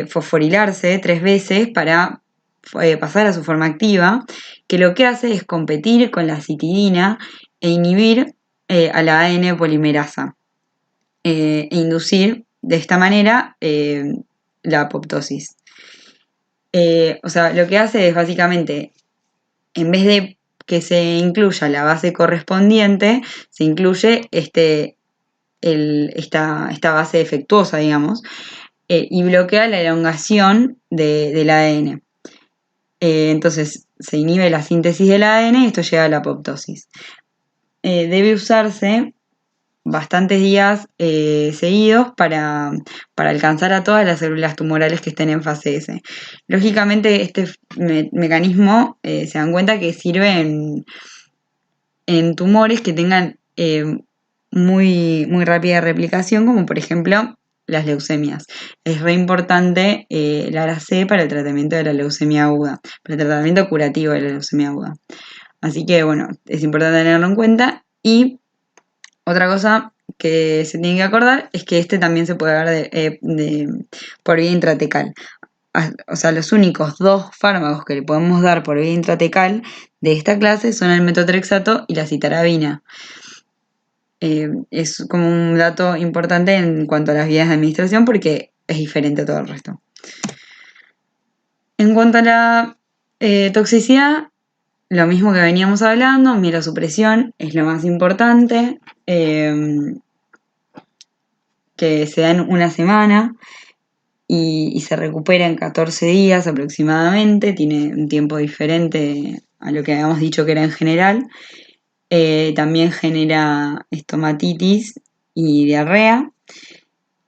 fosforilarse 3 veces para pasar a su forma activa, que lo que hace es competir con la citidina e inhibir a la ADN polimerasa e inducir de esta manera la apoptosis. O sea, lo que hace es básicamente, en vez de que se incluya la base correspondiente, se incluye esta base defectuosa, digamos, y bloquea la elongación del ADN. Entonces se inhibe la síntesis del ADN y esto lleva a la apoptosis. Debe usarse bastantes días seguidos para alcanzar a todas las células tumorales que estén en fase S. Lógicamente este mecanismo se dan cuenta que sirve en tumores que tengan muy, muy rápida replicación, como por ejemplo las leucemias. Es re importante el Ara-C para el tratamiento de la leucemia aguda, para el tratamiento curativo de la leucemia aguda. Así que bueno, es importante tenerlo en cuenta. Y otra cosa que se tiene que acordar es que este también se puede dar por vía intratecal. O sea, los únicos 2 fármacos que le podemos dar por vía intratecal de esta clase son el metotrexato y la citarabina. Es como un dato importante en cuanto a las vías de administración porque es diferente a todo el resto. En cuanto a la toxicidad, lo mismo que veníamos hablando, mielosupresión es lo más importante, que se da en una semana y se recupera en 14 días aproximadamente, tiene un tiempo diferente a lo que habíamos dicho que era en general. También genera estomatitis y diarrea.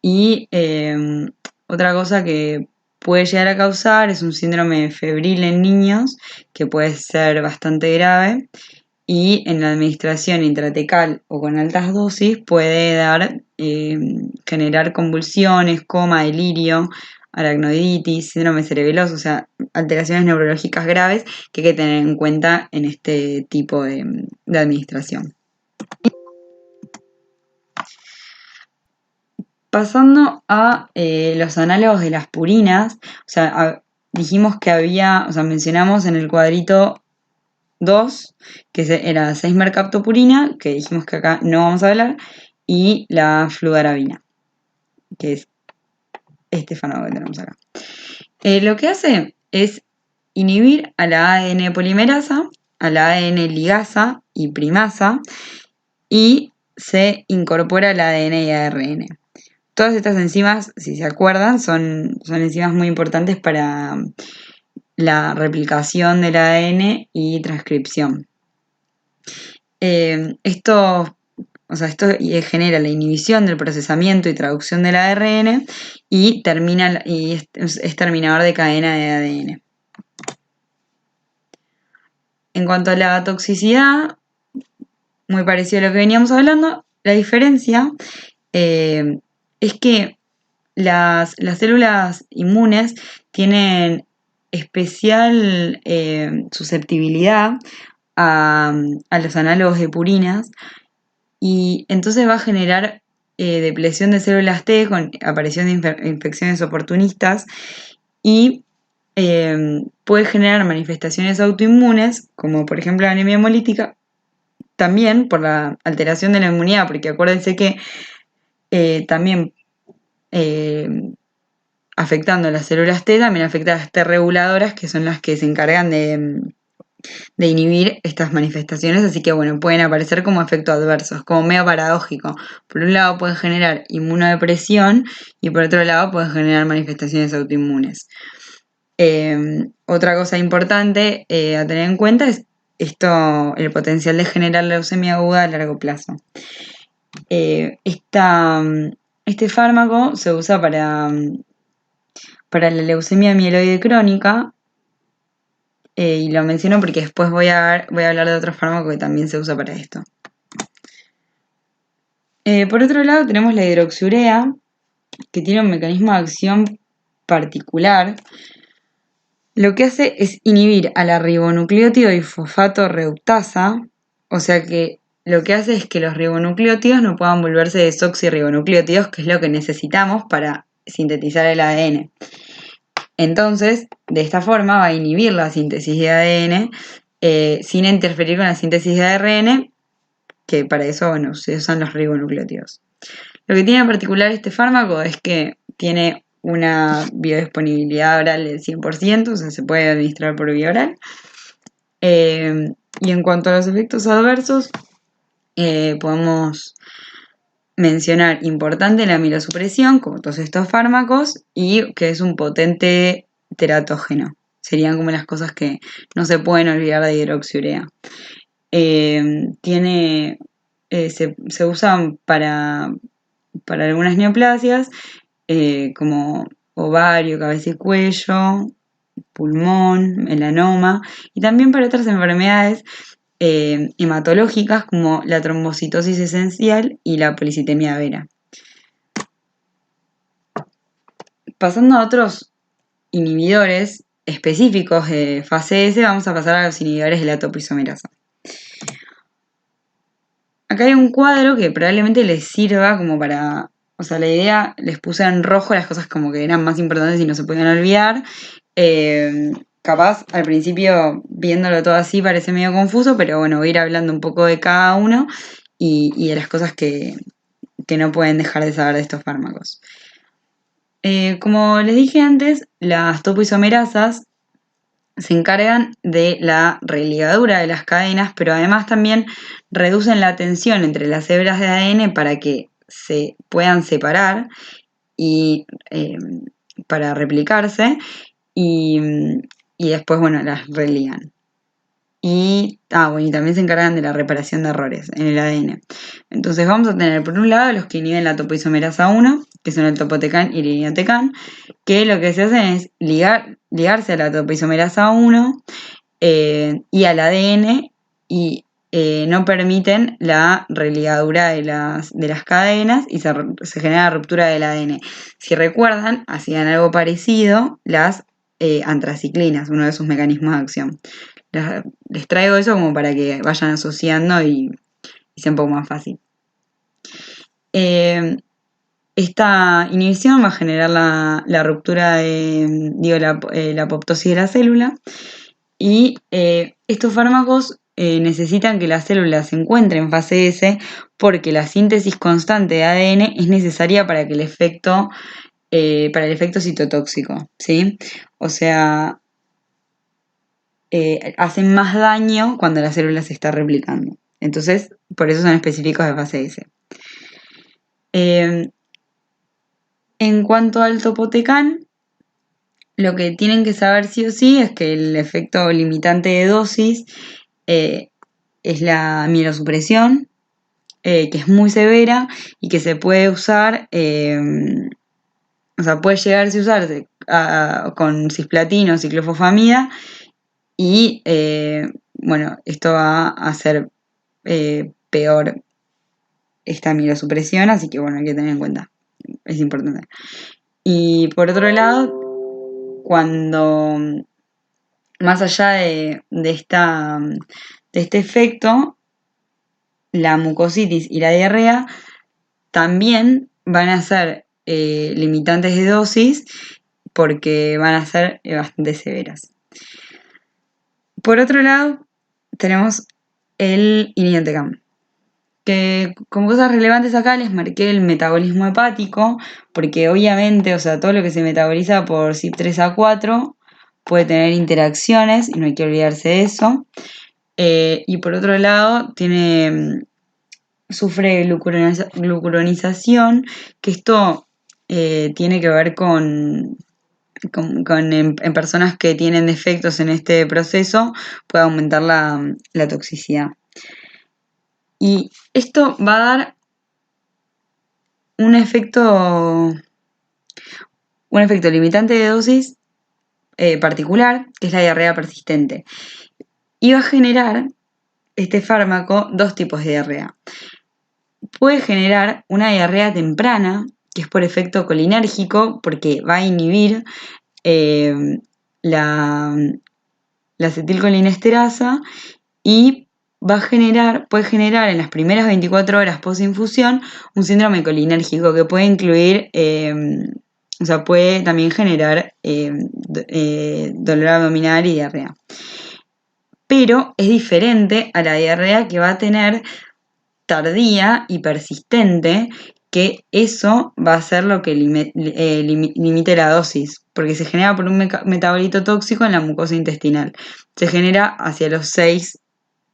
Y otra cosa que puede llegar a causar es un síndrome febril en niños, que puede ser bastante grave. Y en la administración intratecal o con altas dosis puede generar convulsiones, coma, delirio, aracnoiditis, síndrome cerebeloso, o sea, alteraciones neurológicas graves que hay que tener en cuenta en este tipo de administración. Pasando a los análogos de las purinas, o sea, dijimos que mencionamos en el cuadrito 2, que era 6-mercaptopurina, que dijimos que acá no vamos a hablar, y la fludarabina, que es este fármaco que tenemos acá. Lo que hace es inhibir a la ADN polimerasa, a la ADN ligasa y primasa, y se incorpora al ADN y ARN. Todas estas enzimas, si se acuerdan, son enzimas muy importantes para la replicación del ADN y transcripción. Esto genera la inhibición del procesamiento y traducción del ARN y es terminador de cadena de ADN. En cuanto a la toxicidad, muy parecido a lo que veníamos hablando, la diferencia es que las células inmunes tienen especial susceptibilidad a los análogos de purinas y entonces va a generar depresión de células T con aparición de infecciones oportunistas y puede generar manifestaciones autoinmunes, como por ejemplo la anemia hemolítica, también por la alteración de la inmunidad, porque acuérdense que también afectando las células T, también afecta a las T reguladoras, que son las que se encargan de inhibir estas manifestaciones, así que bueno, pueden aparecer como efectos adversos, como medio paradójico. Por un lado pueden generar inmunodepresión y por otro lado pueden generar manifestaciones autoinmunes. Otra cosa importante a tener en cuenta es el potencial de generar leucemia aguda a largo plazo. Este fármaco se usa para la leucemia mieloide crónica, y lo menciono porque después voy a hablar de otro fármaco que también se usa para esto. Por otro lado tenemos la hidroxiurea, que tiene un mecanismo de acción particular. Lo que hace es inhibir a la ribonucleótido y fosfato reductasa, o sea que lo que hace es que los ribonucleótidos no puedan volverse desoxirribonucleótidos, que es lo que necesitamos para sintetizar el ADN. Entonces, de esta forma va a inhibir la síntesis de ADN sin interferir con la síntesis de ARN, que para eso, bueno, se usan los ribonucleótidos. Lo que tiene en particular este fármaco es que tiene una biodisponibilidad oral del 100%, o sea, se puede administrar por vía oral. Y en cuanto a los efectos adversos, podemos mencionar importante la amilosupresión, como todos estos fármacos, y que es un potente teratógeno. Serían como las cosas que no se pueden olvidar de hidroxiurea. Se usan para algunas neoplasias, como ovario, cabeza y cuello, pulmón, melanoma, y también para otras enfermedades hematológicas como la trombocitosis esencial y la policitemia vera. Pasando a otros inhibidores específicos de fase S, vamos a pasar a los inhibidores de la topoisomerasa. Acá hay un cuadro que probablemente les sirva como para... O sea, la idea, les puse en rojo las cosas como que eran más importantes y no se podían olvidar. Capaz, al principio, viéndolo todo así, parece medio confuso, pero bueno, voy a ir hablando un poco de cada uno y de las cosas que no pueden dejar de saber de estos fármacos. Como les dije antes, las topoisomerasas se encargan de la religadura de las cadenas, pero además también reducen la tensión entre las hebras de ADN para que se puedan separar y para replicarse y después, bueno, las religan. Y también se encargan de la reparación de errores en el ADN. Entonces vamos a tener por un lado los que inhiben la topoisomerasa 1, que son el topotecan y el irinotecan, que lo que se hacen es ligarse a la topoisomerasa 1 y al ADN y no permiten la religadura de las cadenas y se genera ruptura del ADN. Si recuerdan, hacían algo parecido las antraciclinas, uno de sus mecanismos de acción. Les traigo eso como para que vayan asociando y sea un poco más fácil. Esta inhibición va a generar la ruptura la apoptosis de la célula y estos fármacos necesitan que la célula se encuentre en fase S porque la síntesis constante de ADN es necesaria para que el efecto citotóxico, ¿sí? O sea, hacen más daño cuando la célula se está replicando. Entonces, por eso son específicos de fase S. En cuanto al topotecan, lo que tienen que saber sí o sí es que el efecto limitante de dosis es la mielosupresión, que es muy severa y que se puede usar, o sea, puede llegarse a usarse con cisplatino o ciclofosfamida y, bueno, esto va a hacer peor esta mielosupresión, así que, bueno, hay que tener en cuenta, es importante. Y por otro lado, cuando más allá de este efecto, la mucositis y la diarrea también van a ser limitantes de dosis porque van a ser bastante severas. Por otro lado, tenemos el irinotecan, que como cosas relevantes acá les marqué el metabolismo hepático, porque obviamente, o sea, todo lo que se metaboliza por CYP3A4 puede tener interacciones y no hay que olvidarse de eso. Y por otro lado, sufre glucuronización, que esto tiene que ver en personas que tienen defectos en este proceso, puede aumentar la toxicidad. Y esto va a dar un efecto limitante de dosis particular, que es la diarrea persistente. Y va a generar este fármaco dos tipos de diarrea. Puede generar una diarrea temprana, que es por efecto colinérgico, porque va a inhibir la acetilcolinesterasa y puede generar en las primeras 24 horas post-infusión un síndrome colinérgico que puede incluir, o sea, puede también generar dolor abdominal y diarrea. Pero es diferente a la diarrea que va a tener tardía y persistente, que eso va a ser lo que limite la dosis, porque se genera por un metabolito tóxico en la mucosa intestinal. Se genera hacia los 6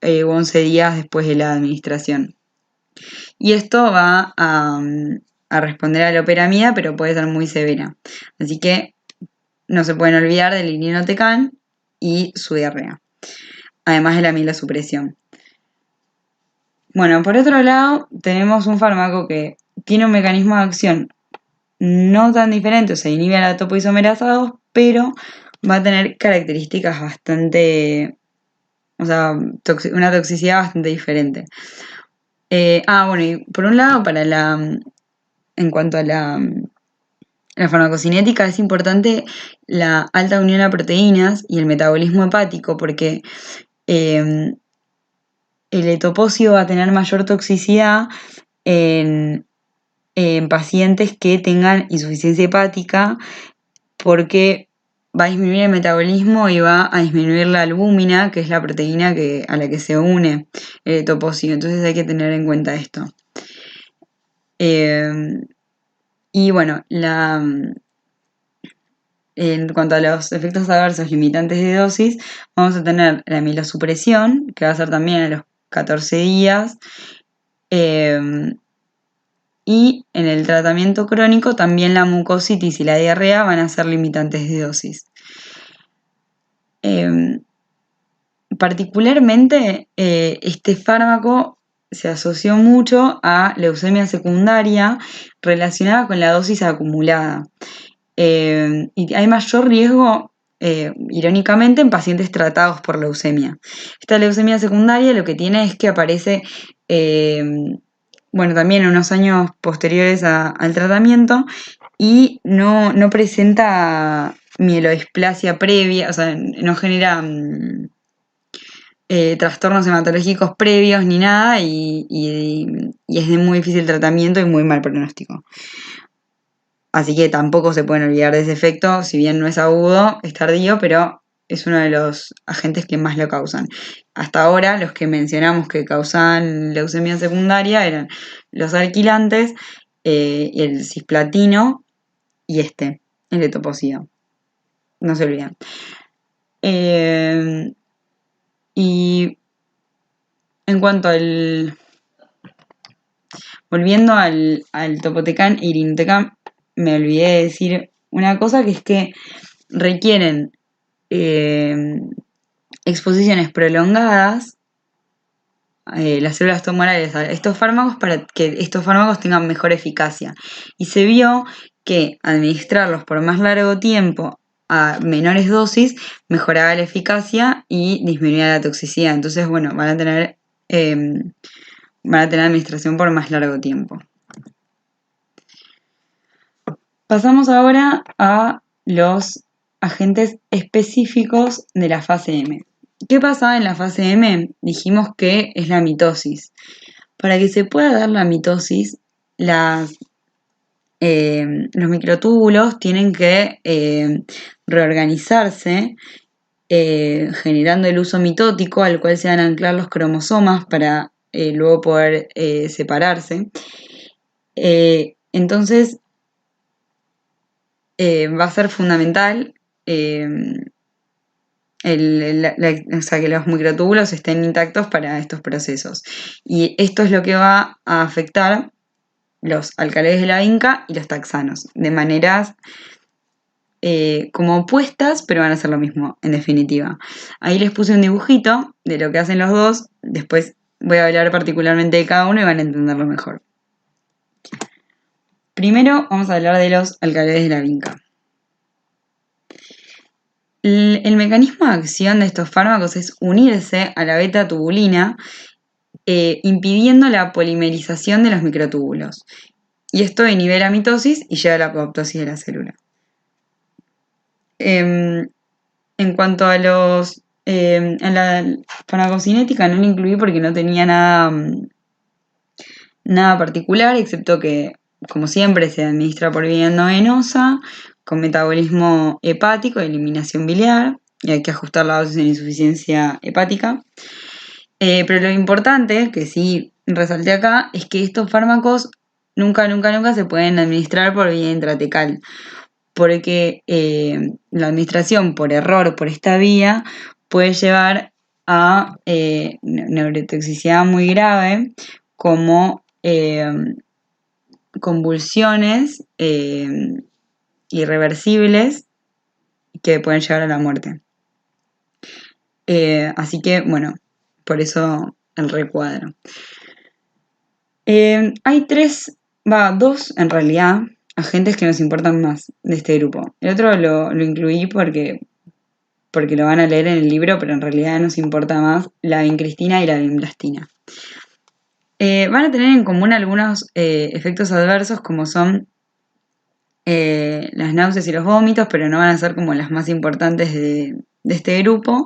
u 11 días después de la administración. Y esto va a responder a la loperamida, pero puede ser muy severa. Así que no se pueden olvidar del irinotecan y su diarrea, además de la mielosupresión. Bueno, por otro lado, tenemos un fármaco que tiene un mecanismo de acción no tan diferente, o sea, inhibe a la topoisomerasa 2, pero va a tener características bastante, o sea, una toxicidad bastante diferente. Bueno, y por un lado, en cuanto a la farmacocinética, es importante la alta unión a proteínas y el metabolismo hepático, porque el etoposio va a tener mayor toxicidad en pacientes que tengan insuficiencia hepática, porque va a disminuir el metabolismo y va a disminuir la albúmina, que es la proteína a la que se une el etoposio. Entonces hay que tener en cuenta esto. Y bueno, en cuanto a los efectos adversos limitantes de dosis, vamos a tener la mielosupresión, que va a ser también a los 14 días. Y en el tratamiento crónico también la mucositis y la diarrea van a ser limitantes de dosis. Particularmente, este fármaco se asoció mucho a leucemia secundaria relacionada con la dosis acumulada. Y hay mayor riesgo, irónicamente, en pacientes tratados por leucemia. Esta leucemia secundaria lo que tiene es que aparece, bueno, también en unos años posteriores al tratamiento y no presenta mielodisplasia previa, o sea, no genera trastornos hematológicos previos ni nada y es de muy difícil tratamiento y muy mal pronóstico. Así que tampoco se pueden olvidar de ese efecto, si bien no es agudo, es tardío, pero es uno de los agentes que más lo causan. Hasta ahora, los que mencionamos que causaban leucemia secundaria eran los alquilantes, el cisplatino y el etoposida. No se olviden. Y en cuanto volviendo al topotecan e irinotecan, me olvidé de decir una cosa, que es que requieren exposiciones prolongadas, las células tumorales, a estos fármacos para que estos fármacos tengan mejor eficacia. Y se vio que administrarlos por más largo tiempo a menores dosis mejoraba la eficacia y disminuía la toxicidad. Entonces, bueno, van a tener administración por más largo tiempo. Pasamos ahora a los agentes específicos de la fase M. ¿Qué pasa en la fase M? Dijimos que es la mitosis. Para que se pueda dar la mitosis, los microtúbulos tienen que reorganizarse, generando el uso mitótico al cual se van a anclar los cromosomas para luego poder separarse. Entonces, va a ser fundamental o sea, que los microtúbulos estén intactos para estos procesos. Y esto es lo que va a afectar los alcaloides de la vinca y los taxanos, de maneras como opuestas, pero van a ser lo mismo, en definitiva. Ahí les puse un dibujito de lo que hacen los dos, después voy a hablar particularmente de cada uno y van a entenderlo mejor. Primero vamos a hablar de los alcaloides de la vinca. El mecanismo de acción de estos fármacos es unirse a la beta-tubulina, impidiendo la polimerización de los microtúbulos. Y esto inhibe la mitosis y lleva a la apoptosis de la célula. En cuanto a a la farmacocinética, no la incluí porque no tenía nada particular, excepto que, como siempre, se administra por vía endovenosa, con metabolismo hepático, eliminación biliar, y hay que ajustar la dosis en insuficiencia hepática. Pero lo importante, que sí resalté acá, es que estos fármacos nunca se pueden administrar por vía intratecal, porque la administración por error por esta vía puede llevar a neurotoxicidad muy grave, como convulsiones irreversibles que pueden llevar a la muerte. Así que, bueno, por eso el recuadro. Hay dos en realidad, agentes que nos importan más de este grupo. El otro lo incluí porque lo van a leer en el libro, pero en realidad nos importa más la vincristina y la vinblastina. Van a tener en común algunos efectos adversos, como son las náuseas y los vómitos, pero no van a ser como las más importantes de este grupo.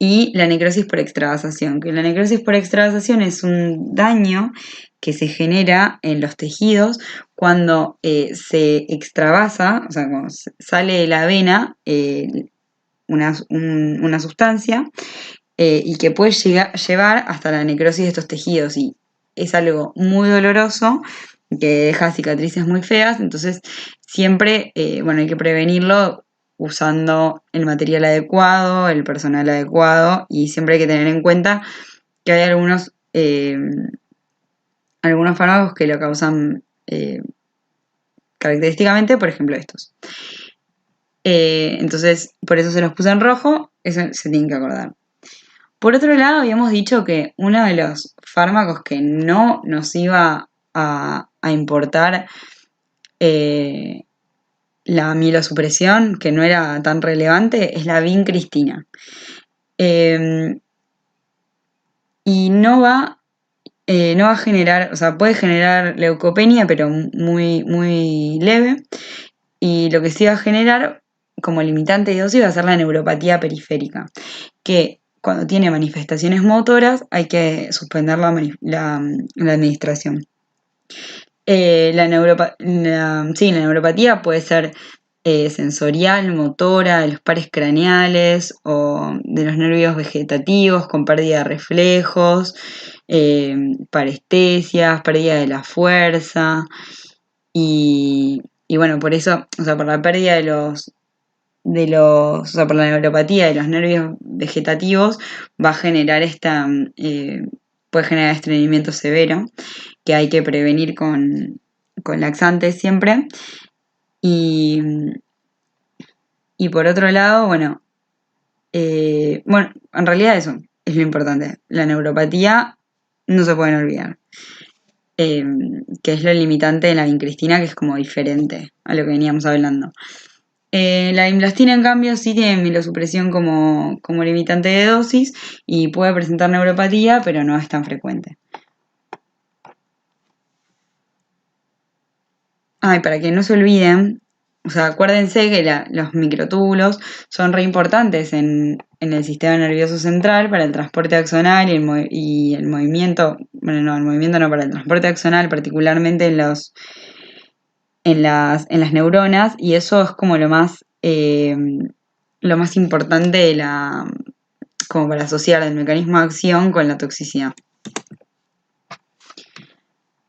Y la necrosis por extravasación, que la necrosis por extravasación es un daño que se genera en los tejidos cuando se extravasa, o sea, cuando sale de la vena una sustancia y que puede llevar hasta la necrosis de estos tejidos, y es algo muy doloroso que deja cicatrices muy feas. Entonces siempre hay que prevenirlo usando el material adecuado, el personal adecuado, y siempre hay que tener en cuenta que hay algunos fármacos que lo causan característicamente, por ejemplo estos. Entonces, por eso se los puse en rojo, eso se tienen que acordar. Por otro lado, habíamos dicho que uno de los fármacos que no nos iba a importar la mielosupresión, que no era tan relevante, es la vincristina. Y no va a generar, o sea, puede generar leucopenia, pero muy, muy leve. Y lo que sí va a generar como limitante de dosis va a ser la neuropatía periférica, que cuando tiene manifestaciones motoras hay que suspender la administración. La neuropatía puede ser sensorial, motora, de los pares craneales o de los nervios vegetativos con pérdida de reflejos, parestesias, pérdida de la fuerza y bueno, por eso, o sea, por la pérdida o sea, por la neuropatía de los nervios vegetativos va a generar puede generar estreñimiento severo, que hay que prevenir con laxantes siempre. Y, y por otro lado, bueno, en realidad eso es lo importante. La neuropatía no se pueden olvidar. Que es lo limitante de la vincristina, que es como diferente a lo que veníamos hablando. La vinblastina, en cambio, sí tiene mielosupresión como limitante de dosis y puede presentar neuropatía, pero no es tan frecuente. Y para que no se olviden, o sea, acuérdense que los microtúbulos son re importantes en el sistema nervioso central para el transporte axonal y el movimiento, bueno, no, el movimiento no, para el transporte axonal, particularmente en las neuronas, y eso es como lo más importante como para asociar el mecanismo de acción con la toxicidad.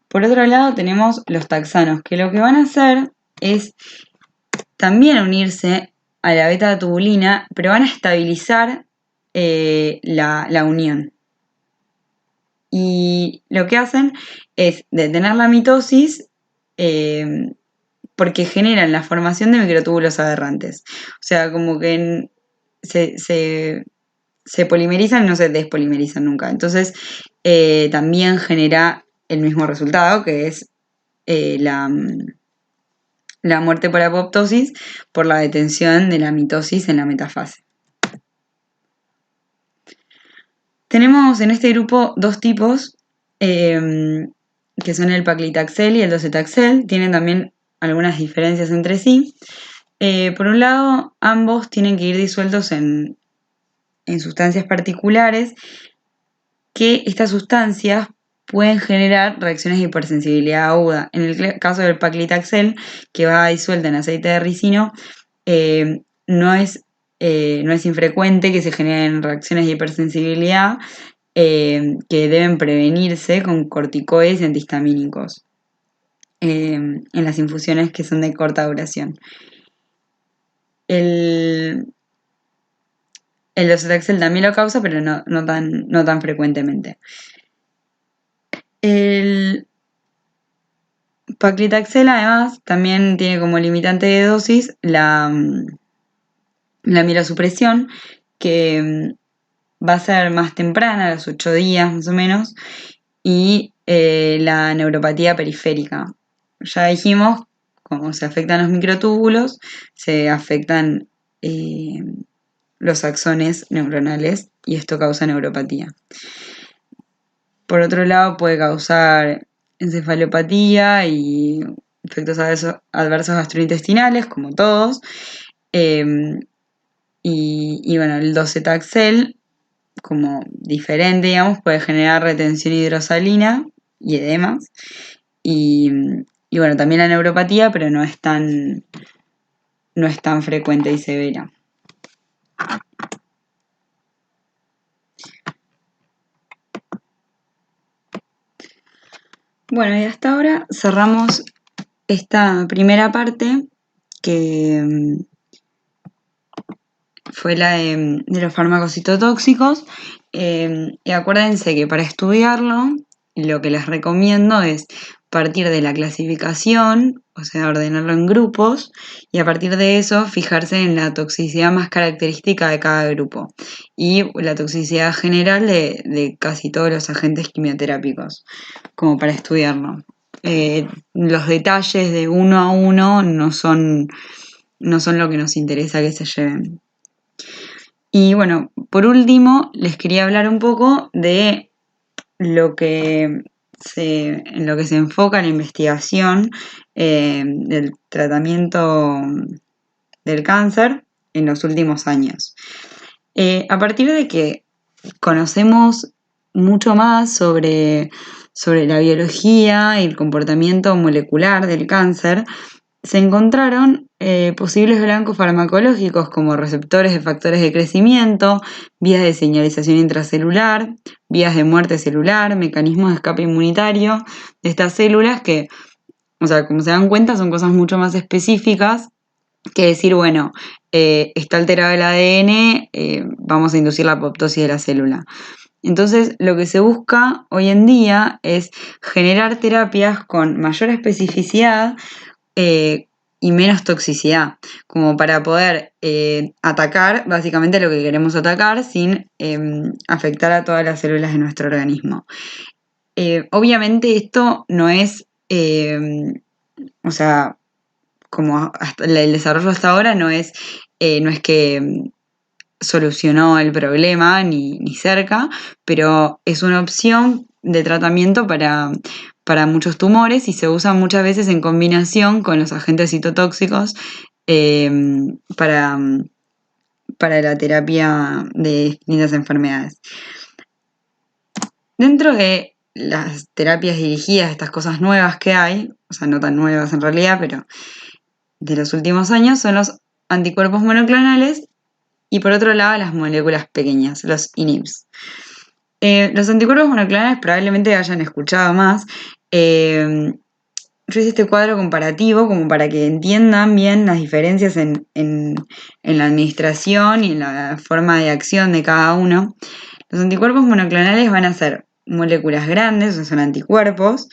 Por otro lado tenemos los taxanos, que lo que van a hacer es también unirse a la beta-tubulina, pero van a estabilizar la unión. Y lo que hacen es detener la mitosis porque generan la formación de microtúbulos aberrantes. O sea, como que se polimerizan y no se despolimerizan nunca. Entonces, también genera el mismo resultado, que es la muerte por apoptosis por la detención de la mitosis en la metafase. Tenemos en este grupo dos tipos, que son el paclitaxel y el docetaxel. Tienen también algunas diferencias entre sí. Por un lado, ambos tienen que ir disueltos en sustancias particulares, que estas sustancias pueden generar reacciones de hipersensibilidad aguda. En el caso del paclitaxel, que va disuelta en aceite de ricino, no es infrecuente que se generen reacciones de hipersensibilidad que deben prevenirse con corticoides y antihistamínicos en las infusiones que son de corta duración. El docetaxel también lo causa, pero no tan frecuentemente. El paclitaxel además también tiene como limitante de dosis la mielosupresión, que va a ser más temprana, a los 8 días más o menos, y la neuropatía periférica. Ya dijimos, cómo se afectan los microtúbulos, se afectan los axones neuronales y esto causa neuropatía. Por otro lado, puede causar encefalopatía y efectos adversos gastrointestinales, como todos. Y bueno, el docetaxel, como diferente, digamos, puede generar retención hidrosalina y edemas. Y bueno, también la neuropatía, pero no es tan frecuente y severa. Bueno, y hasta ahora cerramos esta primera parte, que fue la de los fármacos citotóxicos. Y acuérdense que para estudiarlo, lo que les recomiendo es partir de la clasificación, o sea, ordenarlo en grupos, y a partir de eso fijarse en la toxicidad más característica de cada grupo y la toxicidad general de casi todos los agentes quimioterápicos, como para estudiarlo. Los detalles de uno a uno no son lo que nos interesa que se lleven. Y bueno, por último, les quería hablar un poco de en lo que se enfoca la investigación del tratamiento del cáncer en los últimos años. A partir de que conocemos mucho más sobre la biología y el comportamiento molecular del cáncer, se encontraron posibles blancos farmacológicos como receptores de factores de crecimiento, vías de señalización intracelular, vías de muerte celular, mecanismos de escape inmunitario de estas células que, o sea, como se dan cuenta, son cosas mucho más específicas que decir, bueno, está alterado el ADN, vamos a inducir la apoptosis de la célula. Entonces, lo que se busca hoy en día es generar terapias con mayor especificidad, y menos toxicidad, como para poder atacar básicamente lo que queremos atacar sin afectar a todas las células de nuestro organismo. Obviamente esto no es, o sea, como el desarrollo hasta ahora no es que solucionó el problema ni cerca, pero es una opción de tratamiento para muchos tumores y se usa muchas veces en combinación con los agentes citotóxicos eh, para, para la terapia de distintas enfermedades. Dentro de las terapias dirigidas, estas cosas nuevas que hay, o sea, no tan nuevas en realidad, pero de los últimos años, son los anticuerpos monoclonales y por otro lado las moléculas pequeñas, los INIBs. Los anticuerpos monoclonales probablemente hayan escuchado más. Yo hice este cuadro comparativo como para que entiendan bien las diferencias en la administración y en la forma de acción de cada uno. Los anticuerpos monoclonales van a ser moléculas grandes, o son anticuerpos,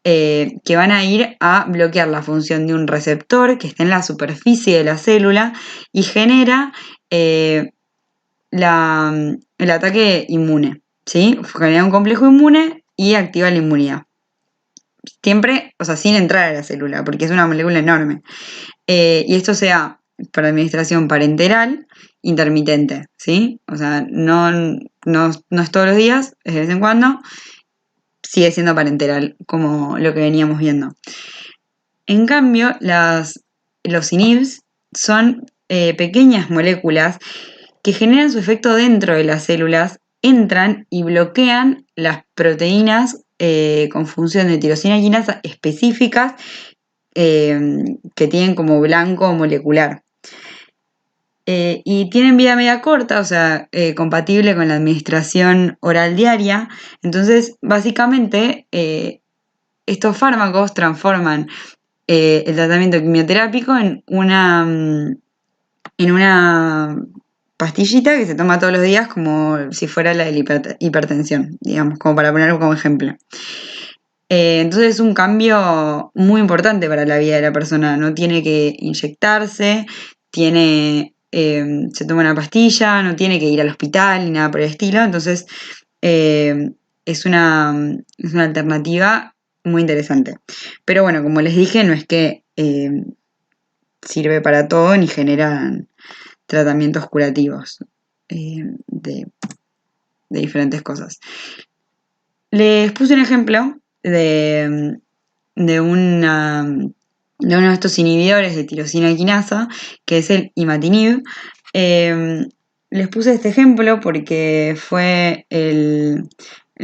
que van a ir a bloquear la función de un receptor que está en la superficie de la célula y genera el ataque inmune, ¿sí? Genera un complejo inmune y activa la inmunidad. Siempre, o sea, sin entrar a la célula, porque es una molécula enorme. Y esto sea para administración parenteral, intermitente, ¿sí? O sea, no es todos los días, es de vez en cuando, sigue siendo parenteral, como lo que veníamos viendo. En cambio, los INHIBs son pequeñas moléculas que generan su efecto dentro de las células, entran y bloquean las proteínas con función de tirosina quinasa específicas que tienen como blanco molecular. Y tienen vida media corta, o sea, compatible con la administración oral diaria. Entonces, básicamente, estos fármacos transforman el tratamiento quimioterápico en una pastillita que se toma todos los días como si fuera la de la hipertensión, digamos, como para ponerlo como ejemplo. Entonces es un cambio muy importante para la vida de la persona. No tiene que inyectarse, se toma una pastilla, no tiene que ir al hospital ni nada por el estilo. Entonces es una alternativa muy interesante. Pero bueno, como les dije, no es que sirve para todo ni genera tratamientos curativos de diferentes cosas. Les puse un ejemplo de uno de estos inhibidores de tirosina quinasa, que es el imatinib. Les puse este ejemplo porque fue el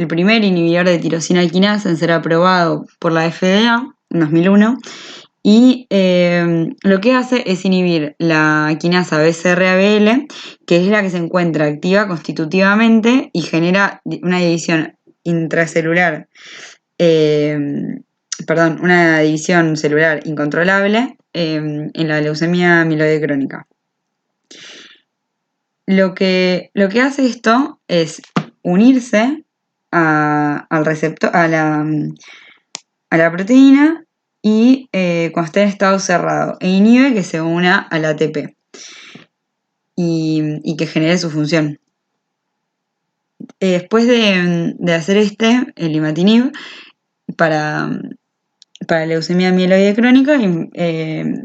primer inhibidor de tirosina quinasa en ser aprobado por la FDA en 2001. Y lo que hace es inhibir la quinasa BCR-ABL, que es la que se encuentra activa constitutivamente y genera una división intracelular, una división celular incontrolable en la leucemia amiloide crónica. Lo que hace esto es unirse al receptor, a la proteína y cuando está en estado cerrado e inhibe que se una al ATP y que genere su función. Después de hacer el imatinib, para leucemia amiloide crónica,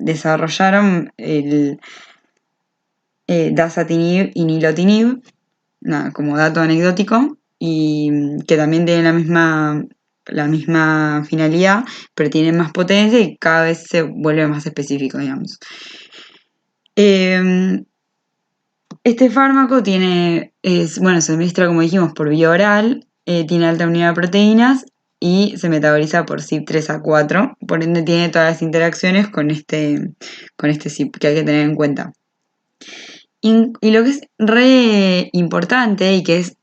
desarrollaron el dasatinib y nilotinib, como dato anecdótico, y que también tienen la misma finalidad, pero tienen más potencia y cada vez se vuelve más específico, digamos. Este fármaco se administra, como dijimos, por vía oral, tiene alta unidad de proteínas y se metaboliza por CYP3A4, por ende tiene todas las interacciones con este CYP que hay que tener en cuenta. Y lo que es re importante y que es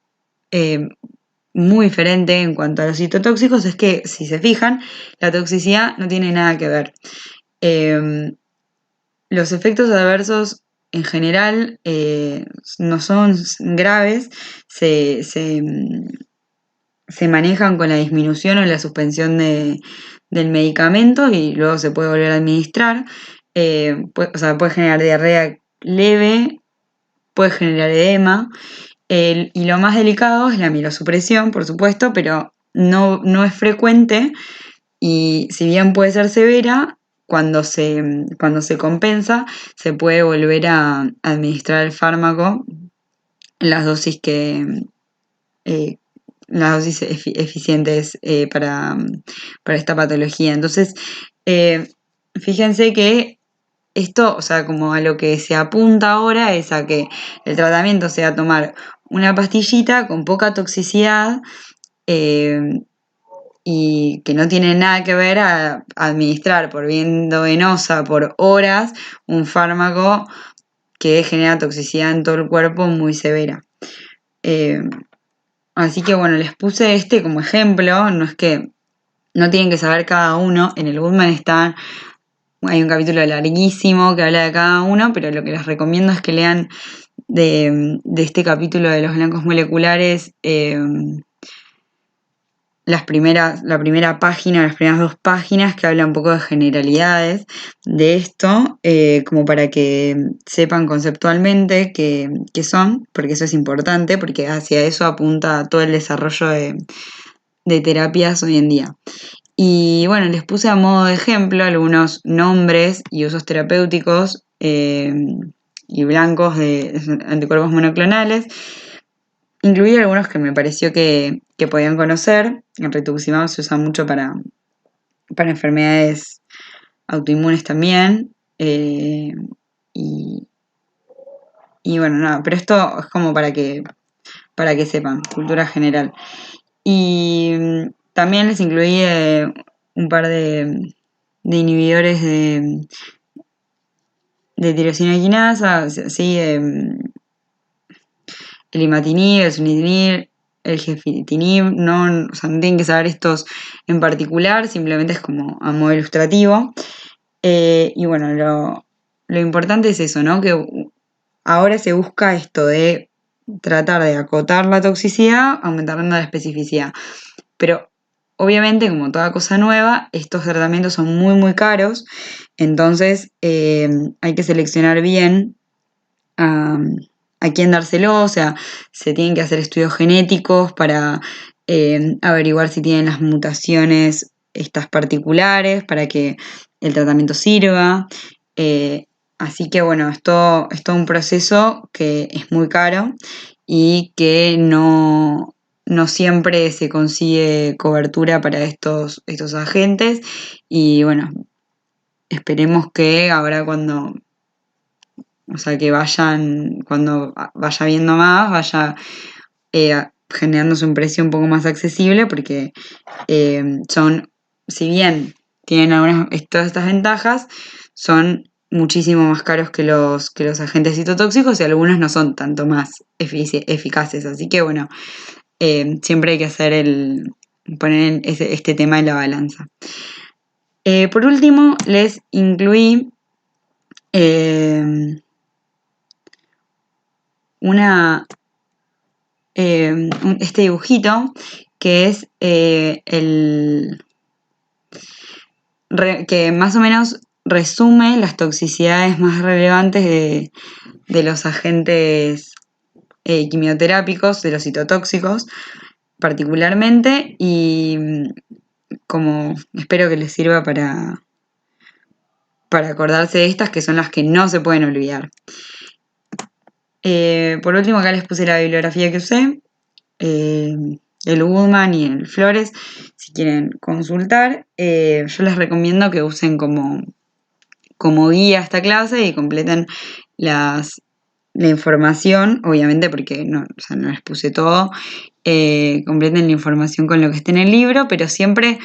muy diferente en cuanto a los citotóxicos es que, si se fijan, la toxicidad no tiene nada que ver. Los efectos adversos en general no son graves, se manejan con la disminución o la suspensión del medicamento y luego se puede volver a administrar. puede generar diarrea leve, puede generar edema. Y lo más delicado es la mielosupresión, por supuesto, pero no es frecuente y si bien puede ser severa, cuando se compensa, se puede volver a administrar el fármaco en las dosis eh, eficientes para esta patología. Entonces, fíjense que esto, o sea, como a lo que se apunta ahora es a que el tratamiento sea tomar una pastillita con poca toxicidad eh, y que no tiene nada que ver a administrar por vía endovenosa por horas un fármaco que genera toxicidad en todo el cuerpo muy severa. Así que bueno, les puse este como ejemplo, no es que no tienen que saber cada uno, en el Goodman hay un capítulo larguísimo que habla de cada uno, pero lo que les recomiendo es que lean de este capítulo de los blancos moleculares la primera página, las primeras 2 páginas que habla un poco de generalidades de esto, como para que sepan conceptualmente qué son, porque eso es importante, porque hacia eso apunta todo el desarrollo de terapias hoy en día. Y bueno, les puse a modo de ejemplo algunos nombres y usos terapéuticos y blancos de anticuerpos monoclonales. Incluí algunos que me pareció que podían conocer. El rituximab se usa mucho para enfermedades autoinmunes también. Y bueno, nada, pero esto es como para que sepan, cultura general. Y también les incluí un par de inhibidores de tirosina quinasa, ¿sí? El imatinib, el sunitinib, el gefitinib, no, o sea, no tienen que saber estos en particular, simplemente es como a modo ilustrativo. Y bueno, lo importante es eso, ¿no? Que ahora se busca esto de tratar de acotar la toxicidad, aumentando la especificidad. Pero obviamente, como toda cosa nueva, estos tratamientos son muy, muy caros, entonces hay que seleccionar bien a quién dárselo, o sea, se tienen que hacer estudios genéticos para averiguar si tienen las mutaciones estas particulares para que el tratamiento sirva. Así que bueno, es todo un proceso que es muy caro y que no siempre se consigue cobertura para estos agentes. Y bueno, esperemos que ahora o sea, que cuando vaya viendo más, vaya generándose un precio un poco más accesible, porque si bien tienen todas estas ventajas, son muchísimo más caros que los agentes citotóxicos y algunos no son tanto más eficaces. Así que bueno, siempre hay que poner este tema en la balanza. Por último, les incluí este dibujito que es que más o menos resume las toxicidades más relevantes de los agentes quimioterápicos, de los citotóxicos particularmente, y como espero que les sirva para acordarse de estas, que son las que no se pueden olvidar. Por último, acá les puse la bibliografía que usé, el Woodman y el Flores, si quieren consultar. Yo les recomiendo que usen como guía esta clase y completen la información, obviamente porque no les puse todo, completen la información con lo que esté en el libro, pero siempre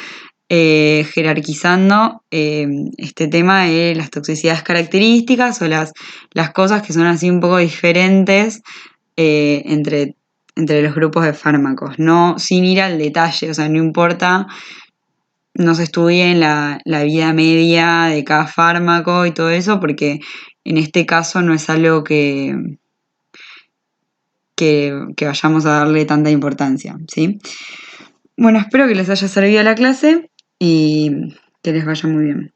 jerarquizando este tema de las toxicidades características o las cosas que son así un poco diferentes entre los grupos de fármacos, no sin ir al detalle, o sea, no importa, no se estudie la vida media de cada fármaco y todo eso, porque en este caso no es algo que vayamos a darle tanta importancia, ¿sí? Bueno, espero que les haya servido la clase y que les vaya muy bien.